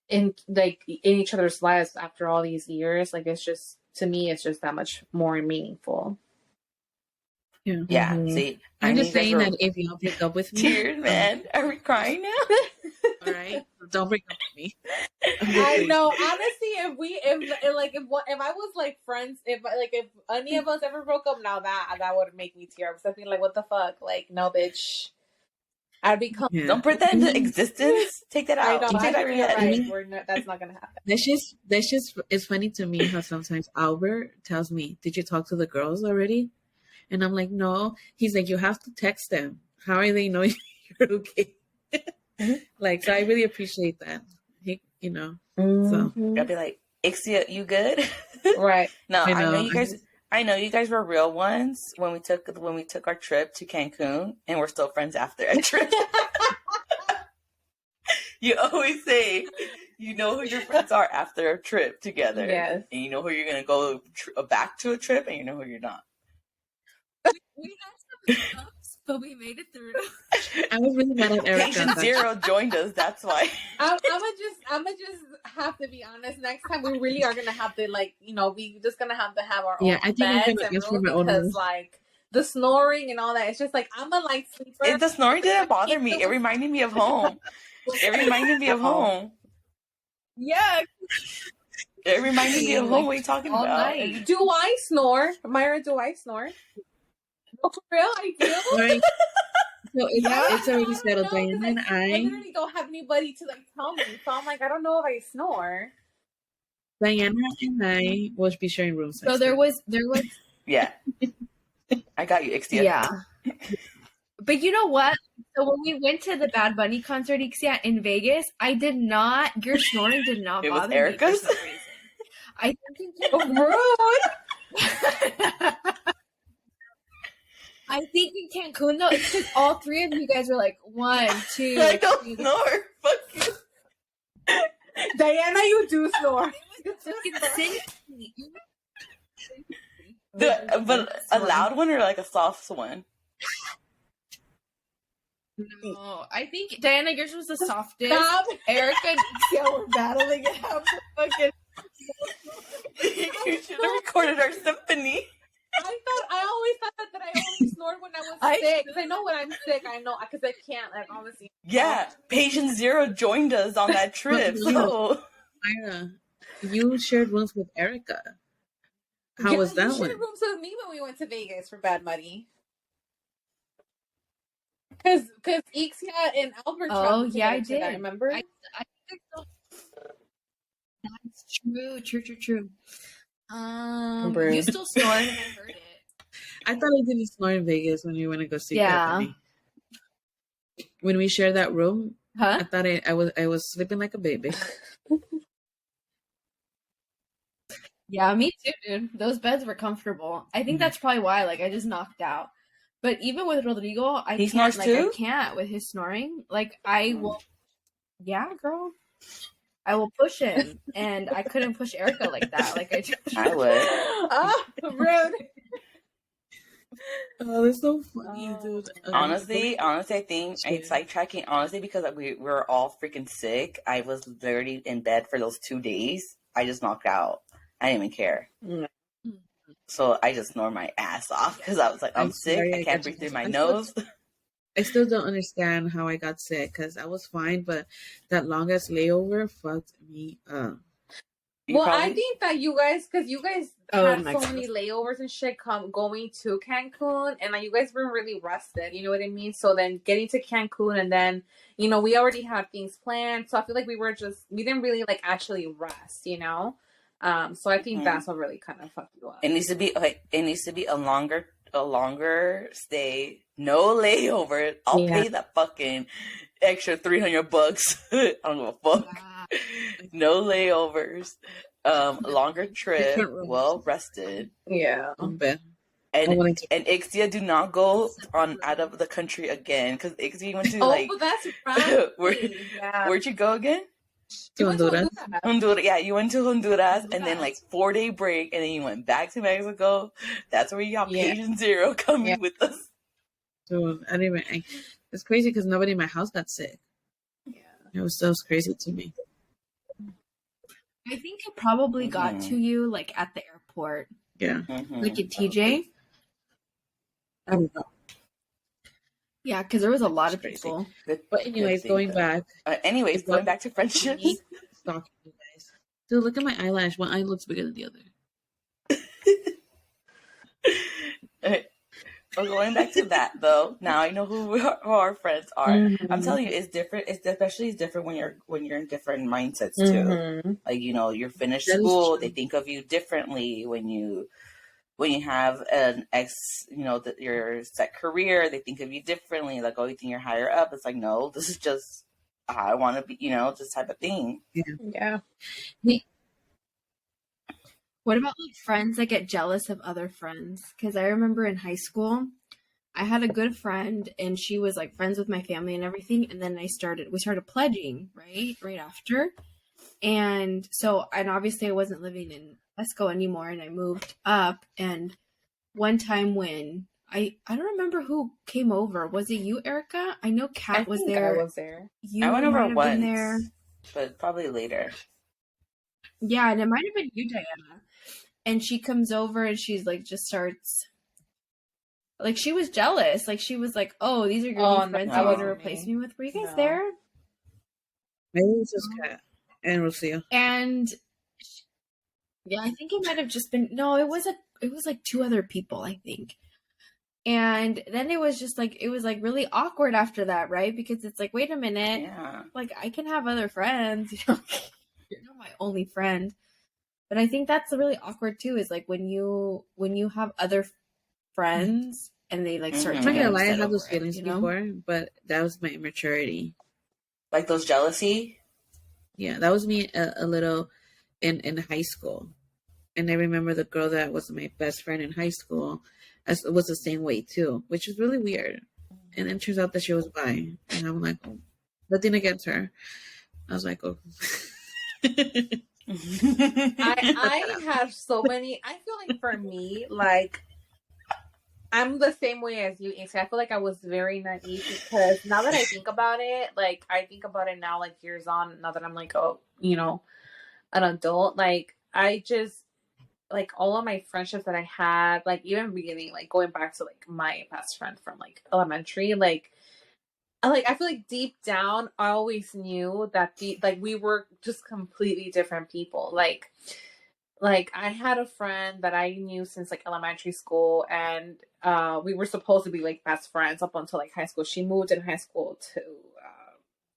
in like in each other's lives after all these years, like it's just, to me it's just that much more meaningful. Yeah. Yeah. Mm-hmm. See, I I'm knew just you guys saying were that if y'all break up with me, tears, man. Are we crying now? all right, don't break up with me. I know, honestly, if I was like friends, if any of us ever broke up, now that would make me tear up, because I feel like, what the fuck, like, no, bitch, I'd become, Yeah. Don't put that into existence. Take that I out. know, Take that out of your you're head. right, that's not gonna happen. That's just it's funny to me how sometimes Albert tells me, "Did you talk to the girls already?" And I'm like, "No." He's like, "You have to text them. How are they knowing you're okay?" Like, so I really appreciate that. He, you know, so I'll be like, Ixia, you good? Right. No, I I know know. you guys. I know you guys were real ones when we took our trip to Cancun, and we're still friends after a trip. You always say, you know who your friends are after a trip together, Yes. and you know who you're gonna go back to a trip, and you know who you're not. We had some hiccups, but we made it through. I was really mad at Erica. Patient Zero joined us. That's why. I'm gonna just have to be honest. Next time we really are gonna have to, like, you know, we just gonna have to have our Yeah, own I think I'm beds gonna and ask for rooms, my own because room. like the snoring and all that, it's just like, I'm a light sleeper. The snoring didn't bother me. It reminded me of home. It reminded me of home. Yeah, It reminded me of home. like, What are you talking all about? night. Do I snore, Myra? Do I snore? No, for real, I do. All right. So it's already I settled. don't know, Diana because and I literally don't have anybody to like tell me. So I'm like, I don't know if I snore. Diana and I will be sharing rooms. So there was Yeah. I got you, Ixtia. yeah. But you know what? So when we went to the Bad Bunny concert, Ixia, in Vegas, your snoring did not It was bother me for Erica's? some reason. I think Rude. I think in Cancun though, it's because all three of you guys were like 1, 2. I don't 3. snore. Fuck you. Diana, you do snore. But a loud one or like a soft one? No, I think Diana, yours was the softest. Stop. Erica and Ixia were battling it out for fucking. You should have recorded our symphony. I always thought that I only snored when I was sick. Because I know when I'm sick, I know because I can't like obviously. Yeah, Patient Zero joined us on that trip. So Myra, you shared rooms with Erica. How was that you one? shared rooms with me when we went to Vegas for Bad Money. Because Ixia and Albert. Oh yeah, I did. I remember. I think that's true. You still snored and I heard it. I thought I didn't snore in Vegas when we went to go see Bad Bunny. When we shared that room, I thought I was sleeping like a baby. Yeah, me too, dude. Those beds were comfortable. I think that's probably why. Like, I just knocked out. But even with Rodrigo, I can't with his snoring. Like, I will. Yeah, girl. I will push him, and I couldn't push Erica like that. Like I would. Rude. Oh, that's so funny, dude. Honestly, I think it's sidetracking. Honestly, because we were all freaking sick. I was literally in bed for those 2 days. I just knocked out. I didn't even care. So I just snored my ass off because I was like, I'm sick. I can't breathe through my nose. I still don't understand how I got sick because I was fine, but that longest layover fucked me up. I think that you guys, because you guys had so many layovers and shit going to Cancun, and like you guys were really rested, you know what I mean? So then getting to Cancun, and then, you know, we already had things planned, so I feel like we didn't really like actually rest, you know? So I think that's what really kind of fucked you up. It needs to be a longer stay, no layover. I'll pay that fucking extra $300. I don't give a fuck. No layovers. Longer trip, well rested. Yeah. I'm bad. And Ixia, do not go out of the country again, because Ixia went to that's right. Where'd you go again? To Honduras. Honduras. Yeah, you went to Honduras and then like 4-day break, and then you went back to Mexico. That's where you got Patient Zero coming with us. So it's crazy because nobody in my house got sick. Yeah, it was so crazy to me. I think it probably got to you like at the airport. Yeah, like at TJ. I don't know. Yeah, because there was a lot of people. But anyways, going back to friendships. Stalking you guys. Dude, look at my eyelash. One eye looks bigger than the other. Well, going back to that though, now I know who our friends are. I'm telling you, it's different. It's different when you're in different mindsets too. Like, you know, you're finished school, they think of you differently. When you have an your set career, they think of you differently. Like, oh, you think you're higher up. It's like, no, this is just I want to be, this type of thing. Yeah. What about like friends that get jealous of other friends? Because I remember in high school, I had a good friend and she was like friends with my family and everything. And then we started pledging right after. And so, and obviously I wasn't living in Esco anymore, and I moved up. And one time when I don't remember who came over. Was it you, Erica? I know Kat was there. I was there. I went over once, but probably later. Yeah, and it might have been you, Diana. And she comes over and she's like, just starts, like, she was jealous. Like, she was like, oh, these are your new friends you want to replace me with. Were you guys there? Maybe it was just Kat and Rocio. And yeah, I think it might have just been, no, it was like 2 other people, I think. And then it was just like, it was like really awkward after that, right? Because it's like, wait a minute, like, I can have other friends, you're not my only friend. But I think that's really awkward too, is like when you have other friends and they like start I'm to not get gonna lie, I upset had over those it, feelings you know? before, but that was my immaturity. Like those jealousy? Yeah, that was me a little in high school. And I remember the girl that was my best friend in high school was the same way too, which is really weird. And then it turns out that she was bi, and I'm like, oh, nothing against her. I was like, oh. I have so many. I feel like for me, like I'm the same way as you, Asa. I feel like I was very naive because now that I think about it, like I think about it now, like years on, now that I'm like, oh, an adult, like I just like all of my friendships that I had, like even beginning, like going back to like my best friend from like elementary, like I feel like deep down I always knew that we were just completely different people. Like I had a friend that I knew since like elementary school, and we were supposed to be like best friends up until like high school. She moved in high school to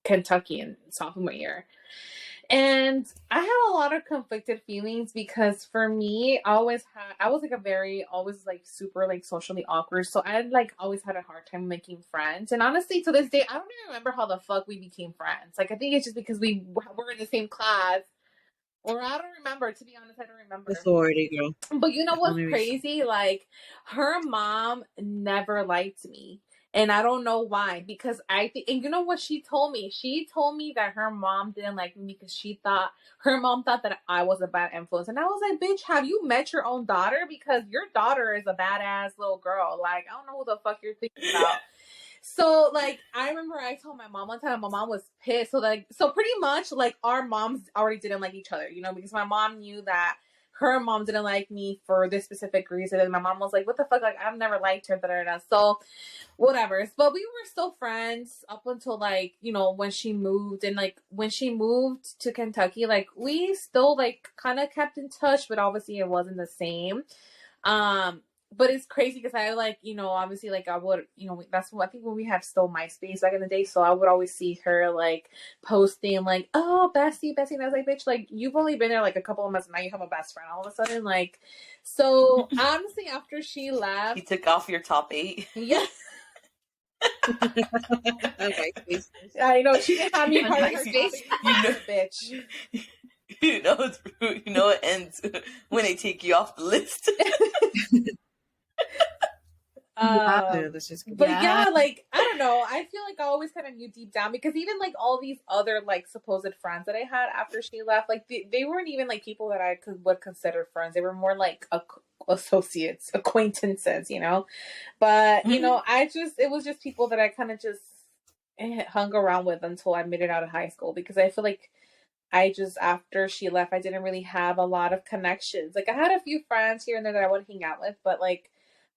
Kentucky in sophomore year. And I had a lot of conflicted feelings because for me, I was like a very, always like super like socially awkward. So I had like always had a hard time making friends. And honestly, to this day, I don't even remember how the fuck we became friends. Like, I think it's just because we were in the same class. Or I don't remember, to be honest, I don't remember. The sorority girl. But you know The what's only crazy? Like, her mom never liked me. And I don't know why. Because I think, and you know what she told me? She told me that her mom didn't like me because her mom thought that I was a bad influence. And I was like, bitch, have you met your own daughter? Because your daughter is a badass little girl. Like, I don't know who the fuck you're thinking about. So, like, I remember I told my mom one time, my mom was pissed. So pretty much, like, our moms already didn't like each other, because my mom knew that her mom didn't like me for this specific reason. And my mom was like, what the fuck? Like, I've never liked her. Da, da, da. So, whatever. But we were still friends up until, like, when she moved. And, like, when she moved to Kentucky, like, we still, like, kind of kept in touch. But obviously, it wasn't the same. But it's crazy because I like, obviously like I would, that's what I think when we had still MySpace back in the day. So I would always see her like posting like, oh, Bessie. And I was like, bitch, like you've only been there like a couple of months. Now you have a best friend all of a sudden. Like, so honestly, after she left. You took off your top 8. Yeah. MySpace. I know. She didn't have me On part of her MySpace. bitch. You know it ends when they take you off the list. But yeah, like I don't know. I feel like I always kind of knew deep down because even like all these other like supposed friends that I had after she left, like they weren't even like people that I would consider friends. They were more like associates, acquaintances, But it was just people that I kind of just hung around with until I made it out of high school because I feel like after she left, I didn't really have a lot of connections. Like I had a few friends here and there that I would hang out with, but like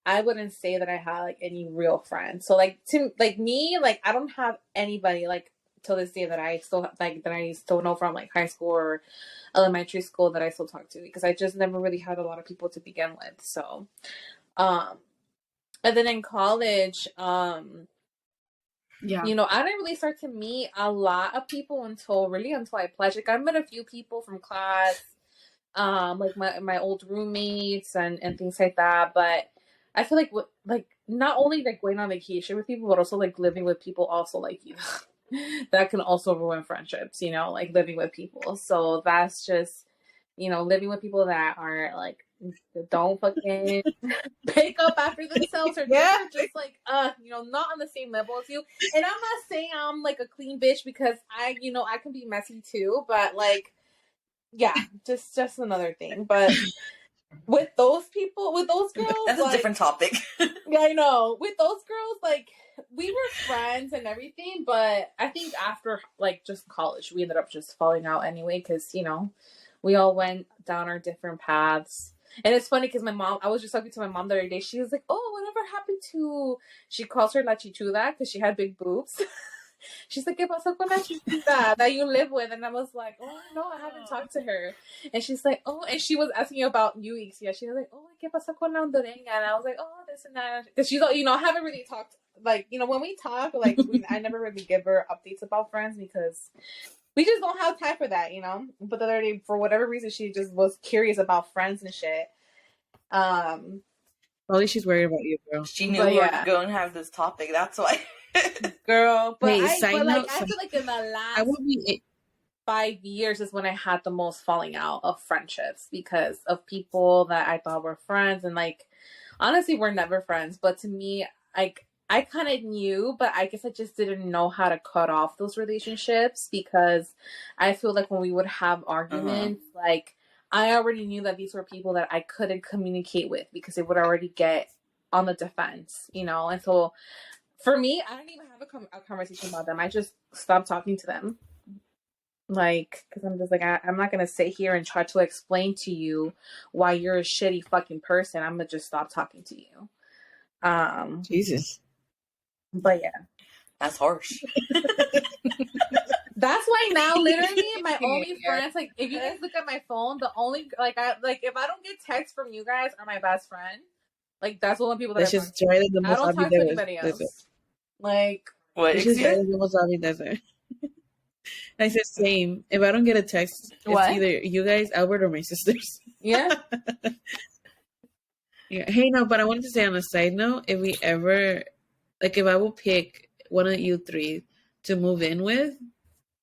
I wouldn't say that I had like any real friends. So like to like me, like I don't have anybody like till this day that I still know from like high school or elementary school that I still talk to because I just never really had a lot of people to begin with. So and then in college, I didn't really start to meet a lot of people until I pledged. Like I met a few people from class, like my old roommates and things like that. But I feel like not only like going on vacation with people, but also like living with people also like that can also ruin friendships. Like living with people. So that's just living with people that are like don't fucking pick up after themselves or they're just like not on the same level as you. And I'm not saying I'm like a clean bitch because I can be messy too, but like yeah, just another thing. But with those girls, that's a different topic. Yeah, I know. With those girls, like we were friends and everything, but I think after like just college, we ended up just falling out anyway because we all went down our different paths. And it's funny because I was just talking to my mom the other day. She was like, "Oh, whatever happened to?" She calls her La Chichuda because she had big boobs. She's like, ¿Qué pasó con la chiquita that you live with? And I was like, oh, no, I haven't talked to her. And she's like, oh, and she was asking about you, Ixia. She was like, oh, ¿Qué pasó con la hondureña? And I was like, oh, this and that. Because she's, I haven't really talked, like, when we talk, like, I never really give her updates about friends because we just don't have time for that, But the other day, for whatever reason, she just was curious about friends and shit. Probably she's worried about you, girl. She knew we were going to have this topic. That's why. Girl, but Hey, I side note, feel like in the I last would be 5 years is when I had the most falling out of friendships because of people that I thought were friends, and like honestly we're never friends, but to me, like I kind of knew, but I guess I just didn't know how to cut off those relationships because I feel like when we would have arguments, like I already knew that these were people that I couldn't communicate with because they would already get on the defense, you know? And so for me, I didn't even have a conversation about them. I just stopped talking to them. Like, because I'm just like, I'm not going to sit here and try to explain to you why you're a shitty fucking person. I'm going to just stop talking to you. Jesus. But yeah. That's harsh. That's why now, literally, my only friends, like, if you guys look at my phone, the only, like, if I don't get texts from you guys or my best friend, like, that's the only people that I talk to. I don't talk to anybody else. Like, what? It's I said same. If I don't get a text, it's either you guys, Albert, or my sisters. Yeah. Yeah. Hey, no, but I wanted to say on a side note, if we ever, like, if I will pick one of you three to move in with,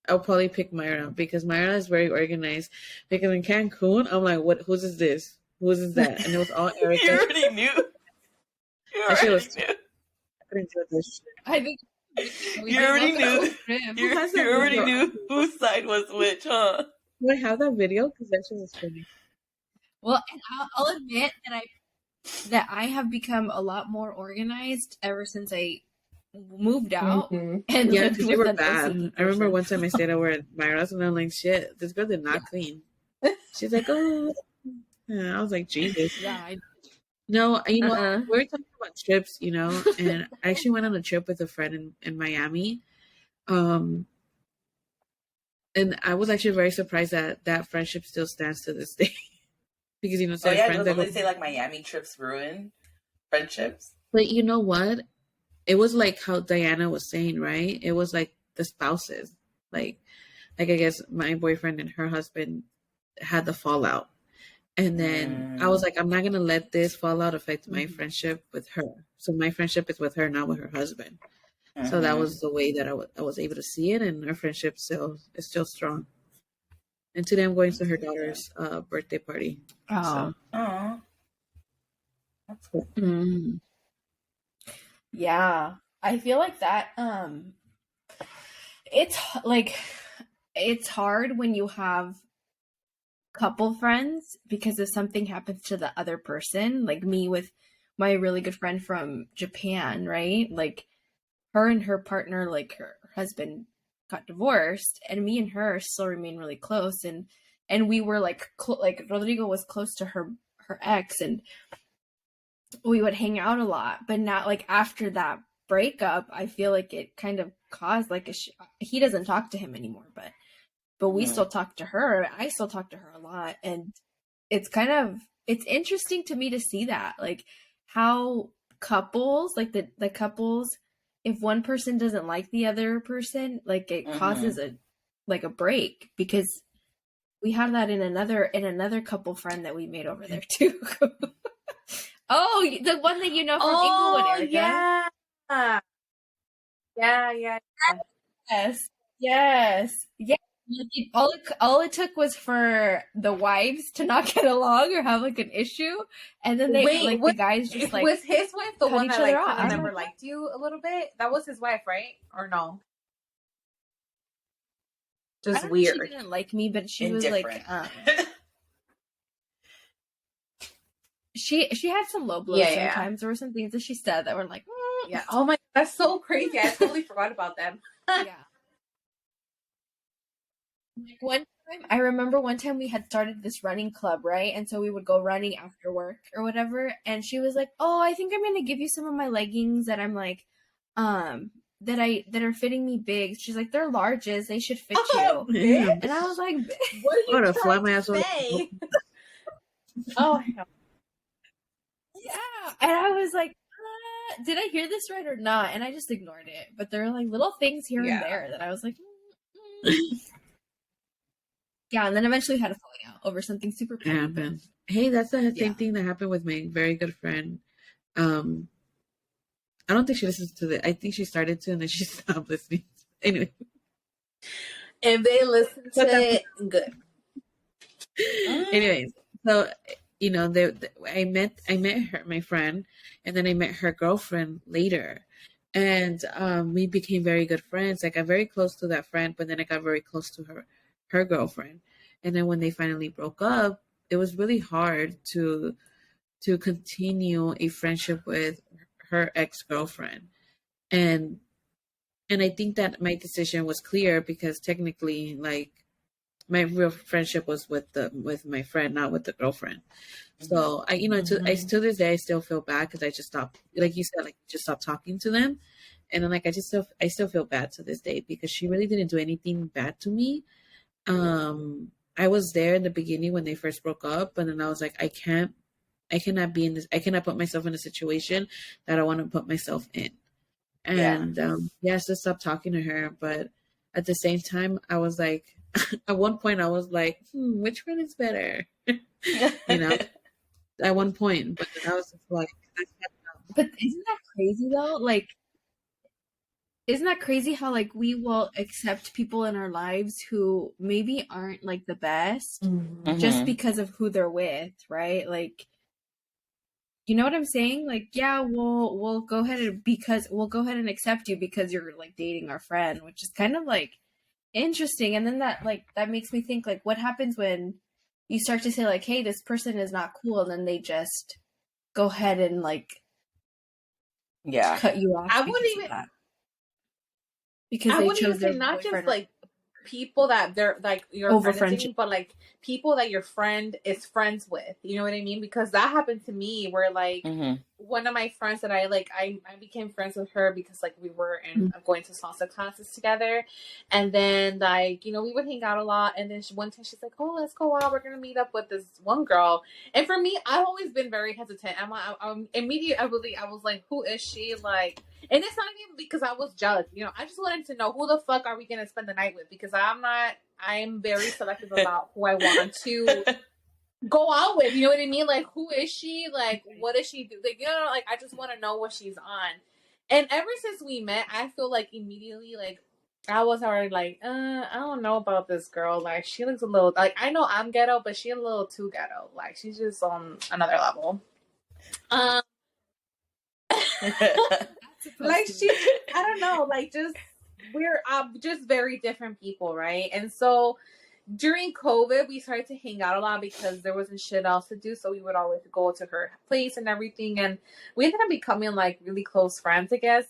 I'll probably pick Myra because Myra is very organized. Because in Cancun, I'm like, what? Whose is this? Whose is that? And it was all Erica. You already knew. You already knew. I couldn't do this shit. I think you already knew. You already knew whose side was which, huh? Do I have that video? Because that shit was funny. Well, and I'll admit that I have become a lot more organized ever since I moved out. And yeah, because you were bad. I remember one time I stayed over at Myra's and I'm like, shit, this girl did not clean. She's like, oh. Yeah, I was like, Jesus. Yeah. No, you know, we were talking about trips, you know, and I actually went on a trip with a friend in Miami. And I was actually very surprised that friendship still stands to this day. Because, you know, so friends that they say like Miami trips ruin friendships. But you know what? It was like how Diana was saying, right? It was like the spouses. Like I guess my boyfriend and her husband had the fallout. And then I was like, I'm not going to let this fallout affect my friendship with her. So my friendship is with her, not with her husband. So that was the way that I was able to see it. And our friendship is still strong. And today I'm going to her daughter's birthday party. Oh. So. That's cool. Mm. Yeah. I feel like that, it's hard when you have couple friends because if something happens to the other person, like me with my really good friend from Japan, right? Like her and her partner, like her husband got divorced, and me and her still remain really close, and we were like Rodrigo was close to her ex, and we would hang out a lot. But now, like after that breakup, I feel like it kind of caused like he doesn't talk to him anymore, but we still talk to her. I still talk to her a lot. And it's interesting to me to see that, like how couples, like the couples, if one person doesn't like the other person, like it causes a break, because we have that in another couple friend that we made over there too. Oh, the one that you know from Inglewood, Erica. Yeah. Yeah. Yes. All it took was for the wives to not get along or have like an issue, and then the guys just like was his wife the one that like kind of never liked you a little bit? That was his wife, right? Or no? Just weird. She didn't like me, but she was like she had some low blows sometimes. There were some things that she said that were like yeah. Oh my, that's so crazy. I totally forgot about them. Yeah. Like I remember one time we had started this running club, right? And so we would go running after work or whatever. And she was like, "Oh, I think I'm gonna give you some of my leggings that I'm like, that are fitting me big." She's like, "They're larges. They should fit you." Yeah. And I was like, "What are you fly my ass say?" Oh hell. Yeah. And I was like, did I hear this right or not? And I just ignored it. But there are like little things here and there that I was like, yeah, and then eventually we had a falling out over something super petty. Happened. Hey, that's the same thing that happened with my very good friend Um, I don't think she listens to the. I think she started to, and then she stopped listening. Anyway, if they listen to it, good. Anyways, so I met her, my friend, and then I met her girlfriend later, and we became very good friends. I got very close to that friend, but then I got very close to her girlfriend, and then when they finally broke up, it was really hard to continue a friendship with her ex-girlfriend, and I think that my decision was clear because technically, like, my real friendship was with my friend, not with the girlfriend. So to this day, I still feel bad because I just stopped, like you said, like just stopped talking to them, and then like I still feel bad to this day because she really didn't do anything bad to me. I was there in the beginning when they first broke up, and then I was like, I cannot be in this. I cannot put myself in a situation that I want to put myself in. And I just stopped talking to her. But at the same time, I was like, at one point, I was like, which one is better? At one point, but then I was just like, but isn't that crazy though? Like, isn't that crazy how like we will accept people in our lives who maybe aren't like the best just because of who they're with, right? Like, you know what I'm saying? Like, yeah, we'll go ahead and accept you because you're like dating our friend, which is kind of like interesting. And then that makes me think, like, what happens when you start to say like, hey, this person is not cool, and then they just go ahead and like cut you off. I wouldn't even because I wouldn't even say not just like people that they're like your friend, but like people that your friend is friends with. You know what I mean? Because that happened to me where like one of my friends that I became friends with her because like we were going to salsa classes together, and then like we would hang out a lot, and then one time she's like, oh, let's go out, we're gonna meet up with this one girl. And for me, I've always been very hesitant. I'm immediately I was like, who is she? Like, and it's not even because I was jealous, I just wanted to know who the fuck are we gonna spend the night with, because I'm very selective about who I want to go out with. You know what I mean? Like, who is she? Like, what does she do? Like, like I just want to know what she's on. And ever since we met, I feel like immediately, like, I was already like, I don't know about this girl. Like, she looks a little, like, I know I'm ghetto, but she's a little too ghetto. Like, she's just on another level. Like, she just, I don't know, like, just, we're just very different people, right? And so during COVID, we started to hang out a lot because there wasn't shit else to do. So we would always go to her place and everything. And we ended up becoming like really close friends, I guess.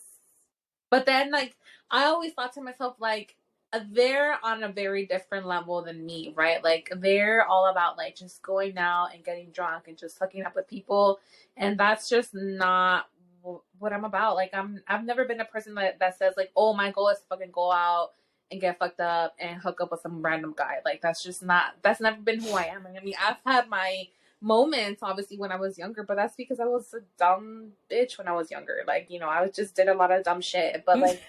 But then, like, I always thought to myself, like, they're on a very different level than me, right? Like, they're all about like just going out and getting drunk and just hooking up with people. And that's just not what I'm about. Like, I've never been a person that says like, oh, my goal is to fucking go out and get fucked up and hook up with some random guy. Like, that's never been who I am. I mean, I've had my moments obviously when I was younger, but that's because I was a dumb bitch when I was younger. Like, I just did a lot of dumb shit. But like,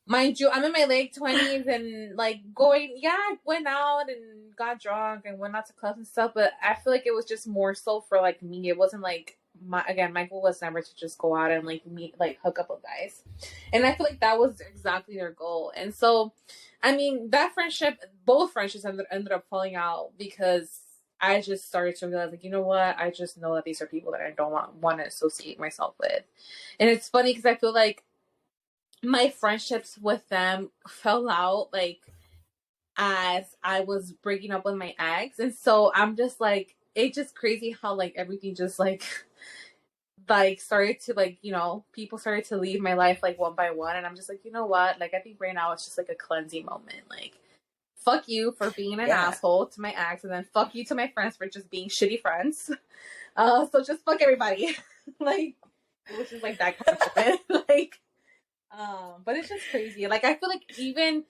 mind you, I'm in my late 20s and like I went out and got drunk and went out to clubs and stuff, but I feel like it was just more so for like me. It wasn't like my goal was never to just go out and like meet, like hook up with guys. And I feel like that was exactly their goal. And so, I mean, both friendships ended up falling out because I just started to realize, like, you know what? I just know that these are people that I don't want to associate myself with. And it's funny because I feel like my friendships with them fell out, like, as I was breaking up with my ex. And so I'm just like, it's just crazy how, like, everything just, like started to, like, people started to leave my life, like, one by one. And I'm just like, you know what? Like, I think right now it's just, like, a cleansing moment. Like, fuck you for being an asshole to my ex, and then fuck you to my friends for just being shitty friends. So just fuck everybody. Like, it was just, like, that kind of shit. Like, but it's just crazy. Like, I feel like even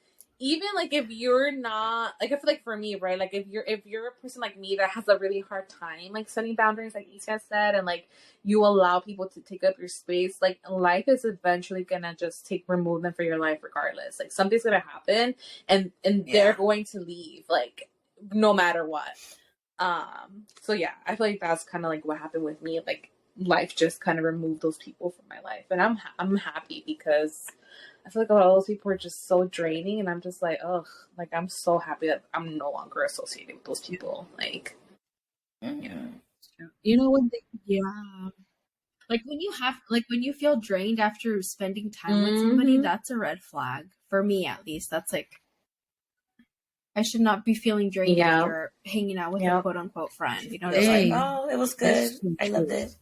like if you're not, like, I feel like for me, right, like if you're a person like me that has a really hard time like setting boundaries, like Isa said, and like you allow people to take up your space, like life is eventually gonna just remove them from your life regardless. Like, something's gonna happen and they're going to leave, like, no matter what. So yeah, I feel like that's kind of like what happened with me. Like, life just kind of removed those people from my life, and I'm happy because I feel like a lot of those people are just so draining, and I'm just like, ugh, like I'm so happy that I'm no longer associated with those people. Like, Yeah. You know what? Yeah. Like when you feel drained after spending time with somebody, that's a red flag. For me at least. That's like, I should not be feeling drained when you're hanging out with a quote unquote friend. You know what I mean? Like, oh, it was good. I loved it.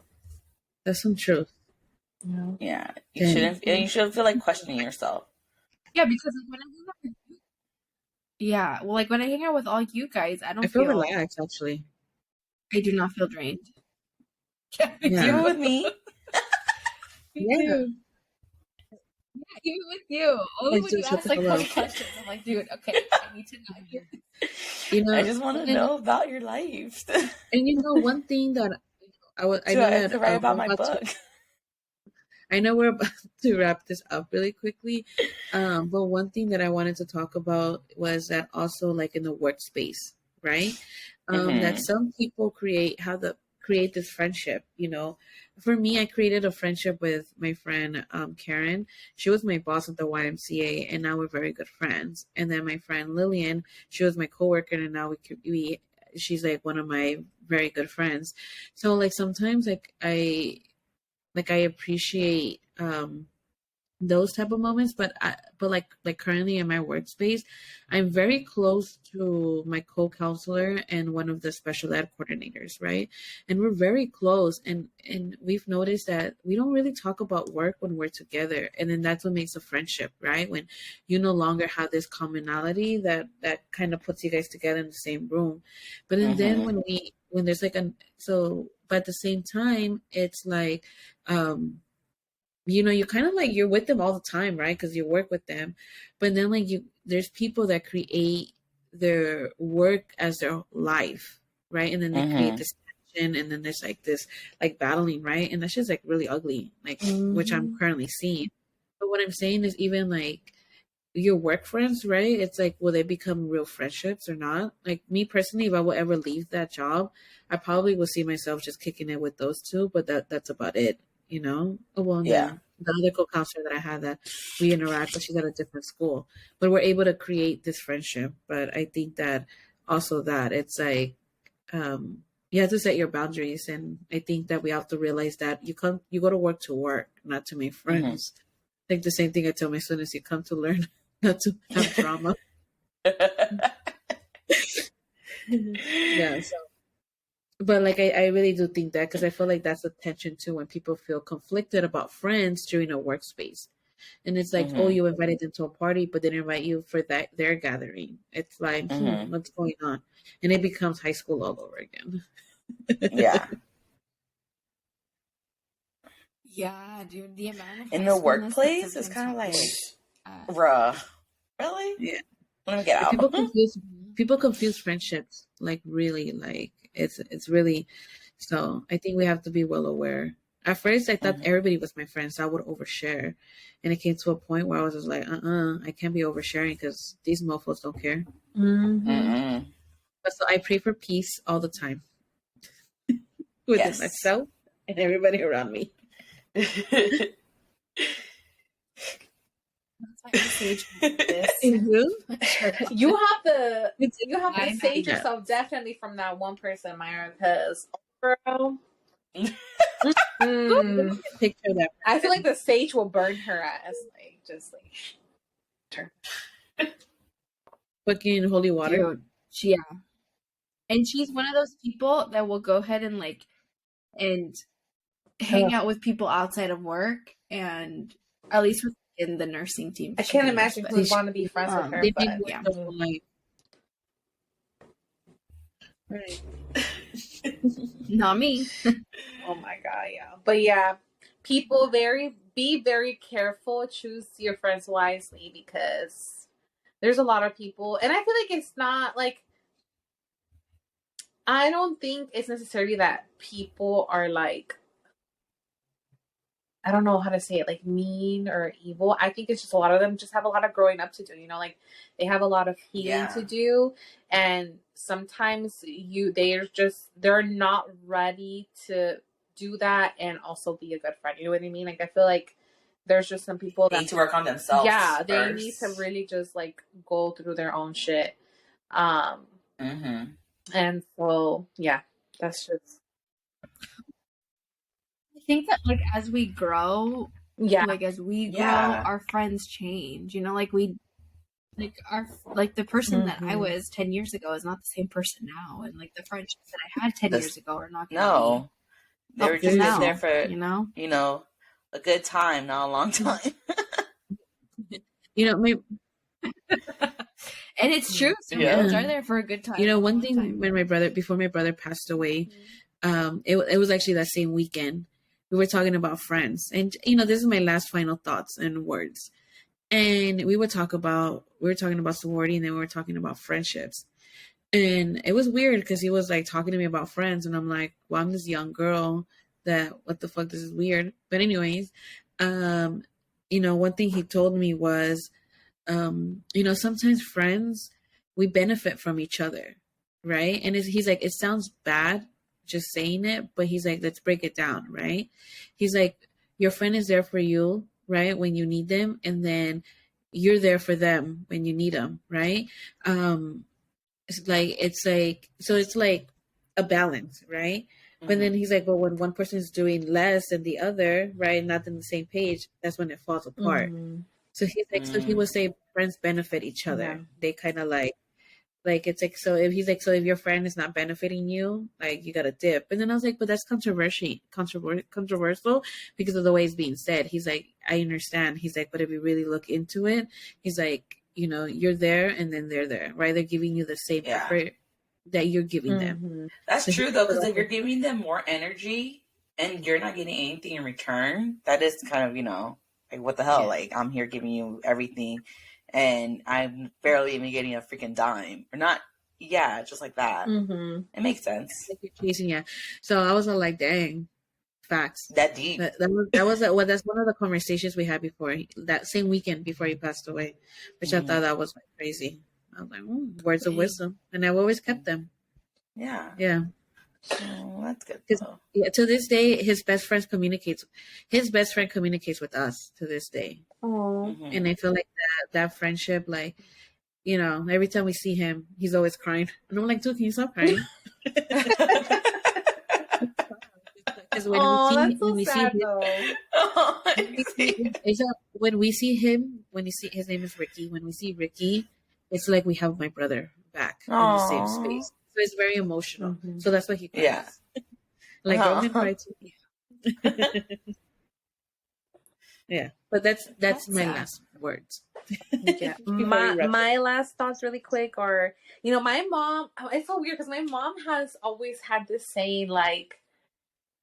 That's some truth. Yeah. You shouldn't feel like questioning yourself. Yeah, because when I hang out with you, like when I hang out with all you guys, I feel relaxed actually. I do not feel drained. Even with me. Me too. Yeah, even with you. Only when you ask like 20 questions, I'm like, dude, okay, I need to know. I just want to know about your life. And one thing that I know to write about my book. I know we're about to wrap this up really quickly, but one thing that I wanted to talk about was that also like in the workspace, right? That some people create this friendship. For me, I created a friendship with my friend Karen. She was my boss at the YMCA, and now we're very good friends. And then my friend Lillian, she was my coworker, and now she's like one of my very good friends. So like sometimes I appreciate those type of moments, but like currently in my workspace, I'm very close to my co-counselor and one of the special ed coordinators, right? And we're very close, and we've noticed that we don't really talk about work when we're together, and then that's what makes a friendship, right? When you no longer have this commonality that kind of puts you guys together in the same room. But then when there's like but at the same time, it's like you kind of like you're with them all the time, right? Because you work with them, but then like there's people that create their work as their life, right? And then they create this tension, and then there's like this like battling, right? And that's just like really ugly, like which I'm currently seeing. But what I'm saying is even like your work friends, right? It's like, will they become real friendships or not? Like me personally, if I will ever leave that job, I probably will see myself just kicking it with those two, but that's about it. Well, then the other co-counselor that I had that we interact with, she's at a different school, but we're able to create this friendship. But I think that also that it's like you have to set your boundaries, and I think that we have to realize that you go to work, not to make friends. Like the same thing I tell my students: you come to learn, not to have drama. Yeah. So. But like I really do think that, because I feel like that's a tension too when people feel conflicted about friends during a workspace, and it's like, oh, you invited them to a party, but they didn't invite you for their gathering. It's like, what's going on? And it becomes high school all over again. Yeah. Yeah, dude. The amount of in the workplace is kind of like, really? Yeah. Let me get out. People confuse friendships, like really, like it's really. So I think we have to be well aware. At first, I thought everybody was my friend, so I would overshare, and it came to a point where I was just like, I can't be oversharing because these mofos don't care. But so I pray for peace all the time within myself and everybody around me. Sage this. You have to sage yourself definitely from that one person, Myra, because girl, picture that. I feel like the sage will burn her ass, like just like turn. Fucking holy water. Dude, and she's one of those people that will go ahead and hang out with people outside of work, and at least in the nursing team. I can't imagine who would want to be friends with her. But yeah. Right. Not me. Oh my god, yeah. But yeah, people be very careful. Choose your friends wisely, because there's a lot of people, and I feel like it's not like, I don't think it's necessarily that people are like, I don't know how to say it, like mean or evil. I think it's just a lot of them just have a lot of growing up to do, like they have a lot of healing to do. And sometimes they're not ready to do that and also be a good friend. You know what I mean? Like, I feel like there's just some people They that need to work on themselves. Yeah, they first. need to really just like go through their own shit. And so yeah, that's just. I think that like as we grow, our friends change. You know, like the person that I was 10 years ago is not the same person now, and like the friendships that I had 10 years ago are not gonna be. They were just there for a good time, not a long time. And it's true. Some friends are there for a good time. You know, one thing before my brother passed away, it was actually that same weekend. We were talking about friends, and this is my last final thoughts and words. And we were talking about sorority, and then we were talking about friendships. And it was weird because he was like talking to me about friends, and I'm like, well, I'm this young girl that, what the fuck, this is weird. But anyways, one thing he told me was, sometimes friends, we benefit from each other, right? And he's like, it sounds bad just saying it, but he's like, let's break it down, right? He's like, your friend is there for you, right, when you need them, and then you're there for them when you need them, right? It's like a balance, right? But then he's like, well, when one person is doing less than the other, right, not on the same page, that's when it falls apart. So he's like, so he would say friends benefit each other. Yeah. They kind of like it's like, so if he's like, so if your friend is not benefiting you, like, you got to dip. And then I was like, but that's controversial because of the way it's being said. He's like, I understand. He's like, but if you really look into it, he's like, you're there and then they're there, right? They're giving you the same effort that you're giving them. That's true though, because if you're giving them more energy and you're not getting anything in return, that is kind of, like, what the hell? Yeah. Like, I'm here giving you everything, and I'm barely even getting a freaking dime. Or not, just like that. It makes sense. Like you're chasing, So I was all like, dang, facts. That deep. That's one of the conversations we had before, that same weekend before he passed away, which I thought that was like crazy. I was like, words of wisdom. And I've always kept them. Yeah. Yeah. Oh, that's good. To this day, his best friend communicates with us to this day. And I feel like that friendship, like, every time we see him, he's always crying. And I'm like, dude, can you stop crying? Because when we see him, his name is Ricky. When we see Ricky, it's like we have my brother back in the same space. So it's very emotional. So that's why he cries. Yeah. Like, Roman cried too. Yeah. But that's my last words. Yeah. my last thoughts really quick are, my mom, it's so weird because my mom has always had this saying, like,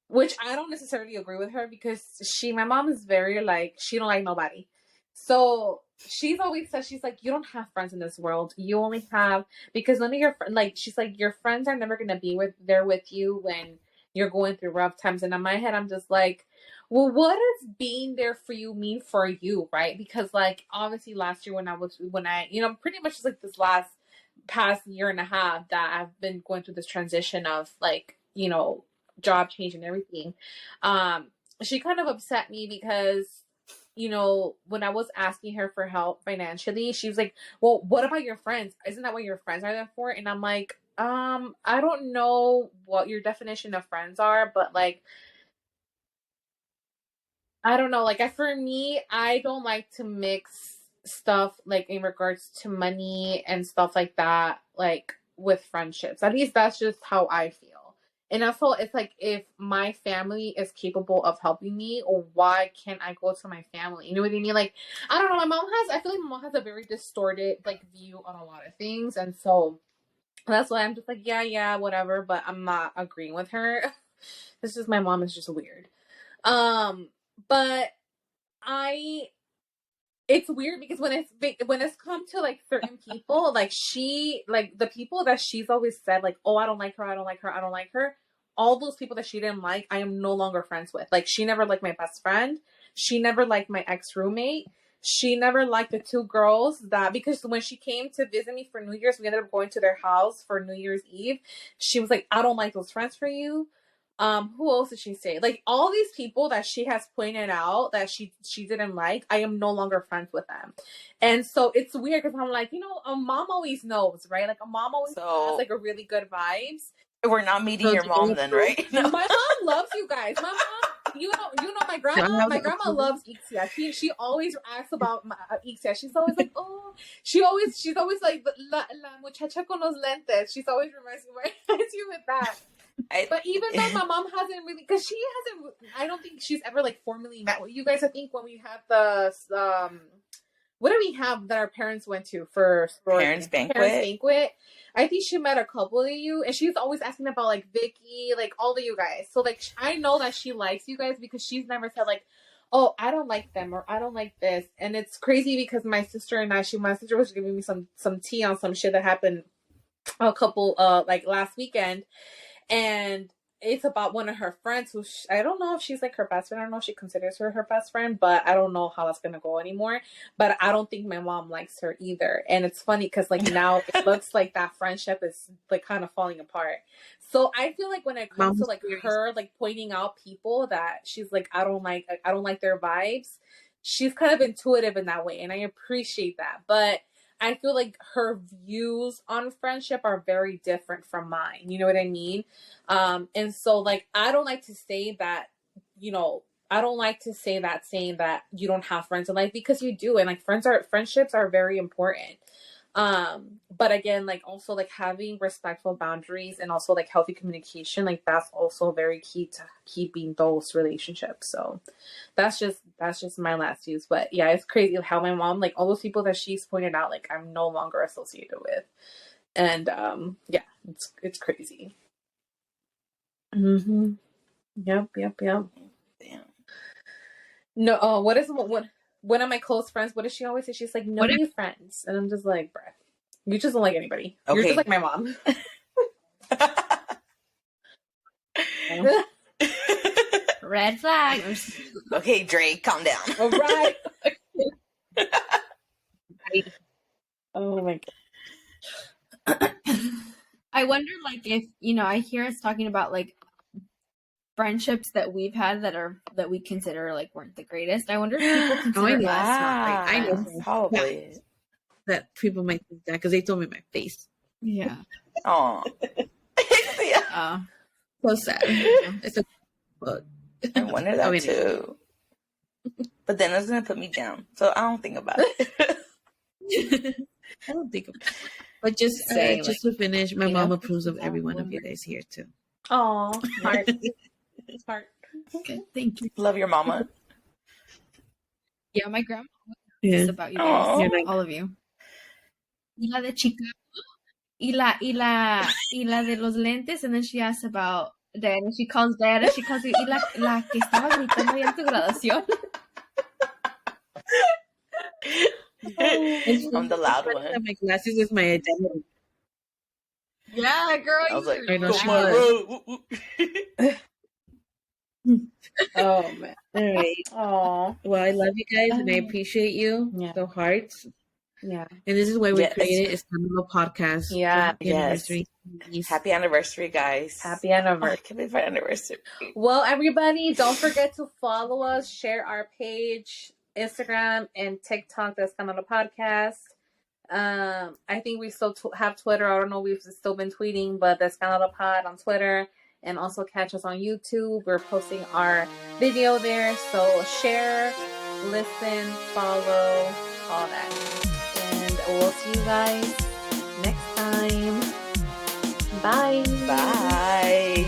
which I don't necessarily agree with her, because my mom is very like, she don't like nobody. So she's always said, she's like, you don't have friends in this world. You only have, because none of your like, she's like, your friends are never gonna be there with you when you're going through rough times. And in my head, I'm just like, well, what does being there for you mean for you, right? Because like, obviously last year when I pretty much just like this past year and a half that I've been going through this transition of like, job change and everything. She kind of upset me because, when I was asking her for help financially, she was like, well, what about your friends? Isn't that what your friends are there for? And I'm like, I don't know what your definition of friends are, but like, I don't know. Like, for me, I don't like to mix stuff like in regards to money and stuff like that, like with friendships. At least that's just how I feel. And also, it's like, if my family is capable of helping me, or why can't I go to my family? You know what I mean? Like, I don't know. I feel like my mom has a very distorted like view on a lot of things. And so that's why I'm just like, yeah, whatever. But I'm not agreeing with her. My mom is just weird. But it's weird because when it's come to like certain people, like the people that she's always said like, oh, I don't like her. All those people that she didn't like, I am no longer friends with. Like, she never liked my best friend. She never liked my ex-roommate. She never liked the two girls because when she came to visit me for New Year's, we ended up going to their house for New Year's Eve. She was like, I don't like those friends for you. Who else did she say? Like all these people that she has pointed out that she didn't like, I am no longer friends with them. And so it's weird because I'm like, a mom always knows, right? Like a mom always has like a really good vibes. We're not meeting your mom then, right? No. My mom loves you guys. My mom, you know my grandma. My grandma loves Ixia. She always asks about Ixia. She's always like, oh, she's always like la muchacha con los lentes. She's always reminds you with that. But even though my mom hasn't really, because she hasn't, I don't think she's ever like formally met with you guys. I think when we had the what do we have that our parents went to for parents banquet? I think she met a couple of you, and she's always asking about like Vicky, like all of you guys. So like I know that she likes you guys because she's never said like, oh, I don't like them or I don't like this. And it's crazy because my sister was giving me some tea on some shit that happened a couple like last weekend. And it's about one of her friends who I don't know if she's like her best friend. I don't know if she considers her best friend, but I don't know how that's gonna go anymore. But I don't think my mom likes her either. And it's funny because like now it looks like that friendship is like kind of falling apart. So I feel like when it comes to like her like pointing out people that she's like I don't like their vibes, she's kind of intuitive in that way, and I appreciate that. But I feel like her views on friendship are very different from mine. You know what I mean? And so like, I don't like to say that, saying that you don't have friends in life, because you do. And like friendships are very important. But again, like also like having respectful boundaries and also like healthy communication, like that's also very key to keeping those relationships. So that's just my last use. But yeah, it's crazy how my mom, like all those people that she's pointed out, like I'm no longer associated with. And yeah, it's crazy. Mm-hmm. Yep. Damn. No, what one of my close friends, what does she always say? She's like, no new friends. And I'm just like, bruh, you just don't like anybody. Okay. You're just like my mom. Red flag. Okay, Drake, calm down. All right. Oh my God. I wonder, like, if, I hear us talking about, like, friendships that we've had that we consider, like, weren't the greatest. I wonder if people consider us not great. I know probably that people might think that because they told me my face. Yeah. Oh. So sad. It's a book. I wonder that too. But then it's gonna put me down, so I don't think about it. I don't think about it. But just to finish, my mom approves of every one of you guys here too. Oh, heart. Heart. Okay, thank you. Love your mama. Yeah, my grandma was about you guys, all of you. Y la de Chicago, y la de los lentes, and then she asks about Diana. She calls you, y la que estaba gritando ahí en tu graduación. I'm the loud one. My glasses is my identity. Yeah, girl. I was like, I know she was. Oh man. All right. Oh. Well, I love you guys and I appreciate you. The hearts. Yeah. And this is why we created Escandalo podcast. Yeah. Anniversary. Happy anniversary, guys. Happy anniversary. Oh, happy anniversary. Well, everybody, don't forget to follow us, share our page, Instagram and TikTok, the Escandalo podcast. I think we still have Twitter. I don't know, we've still been tweeting, but the Escandalo pod on Twitter. And also catch us on YouTube. We're posting our video there. So share, listen, follow, all that. And we'll see you guys next time. Bye. Bye.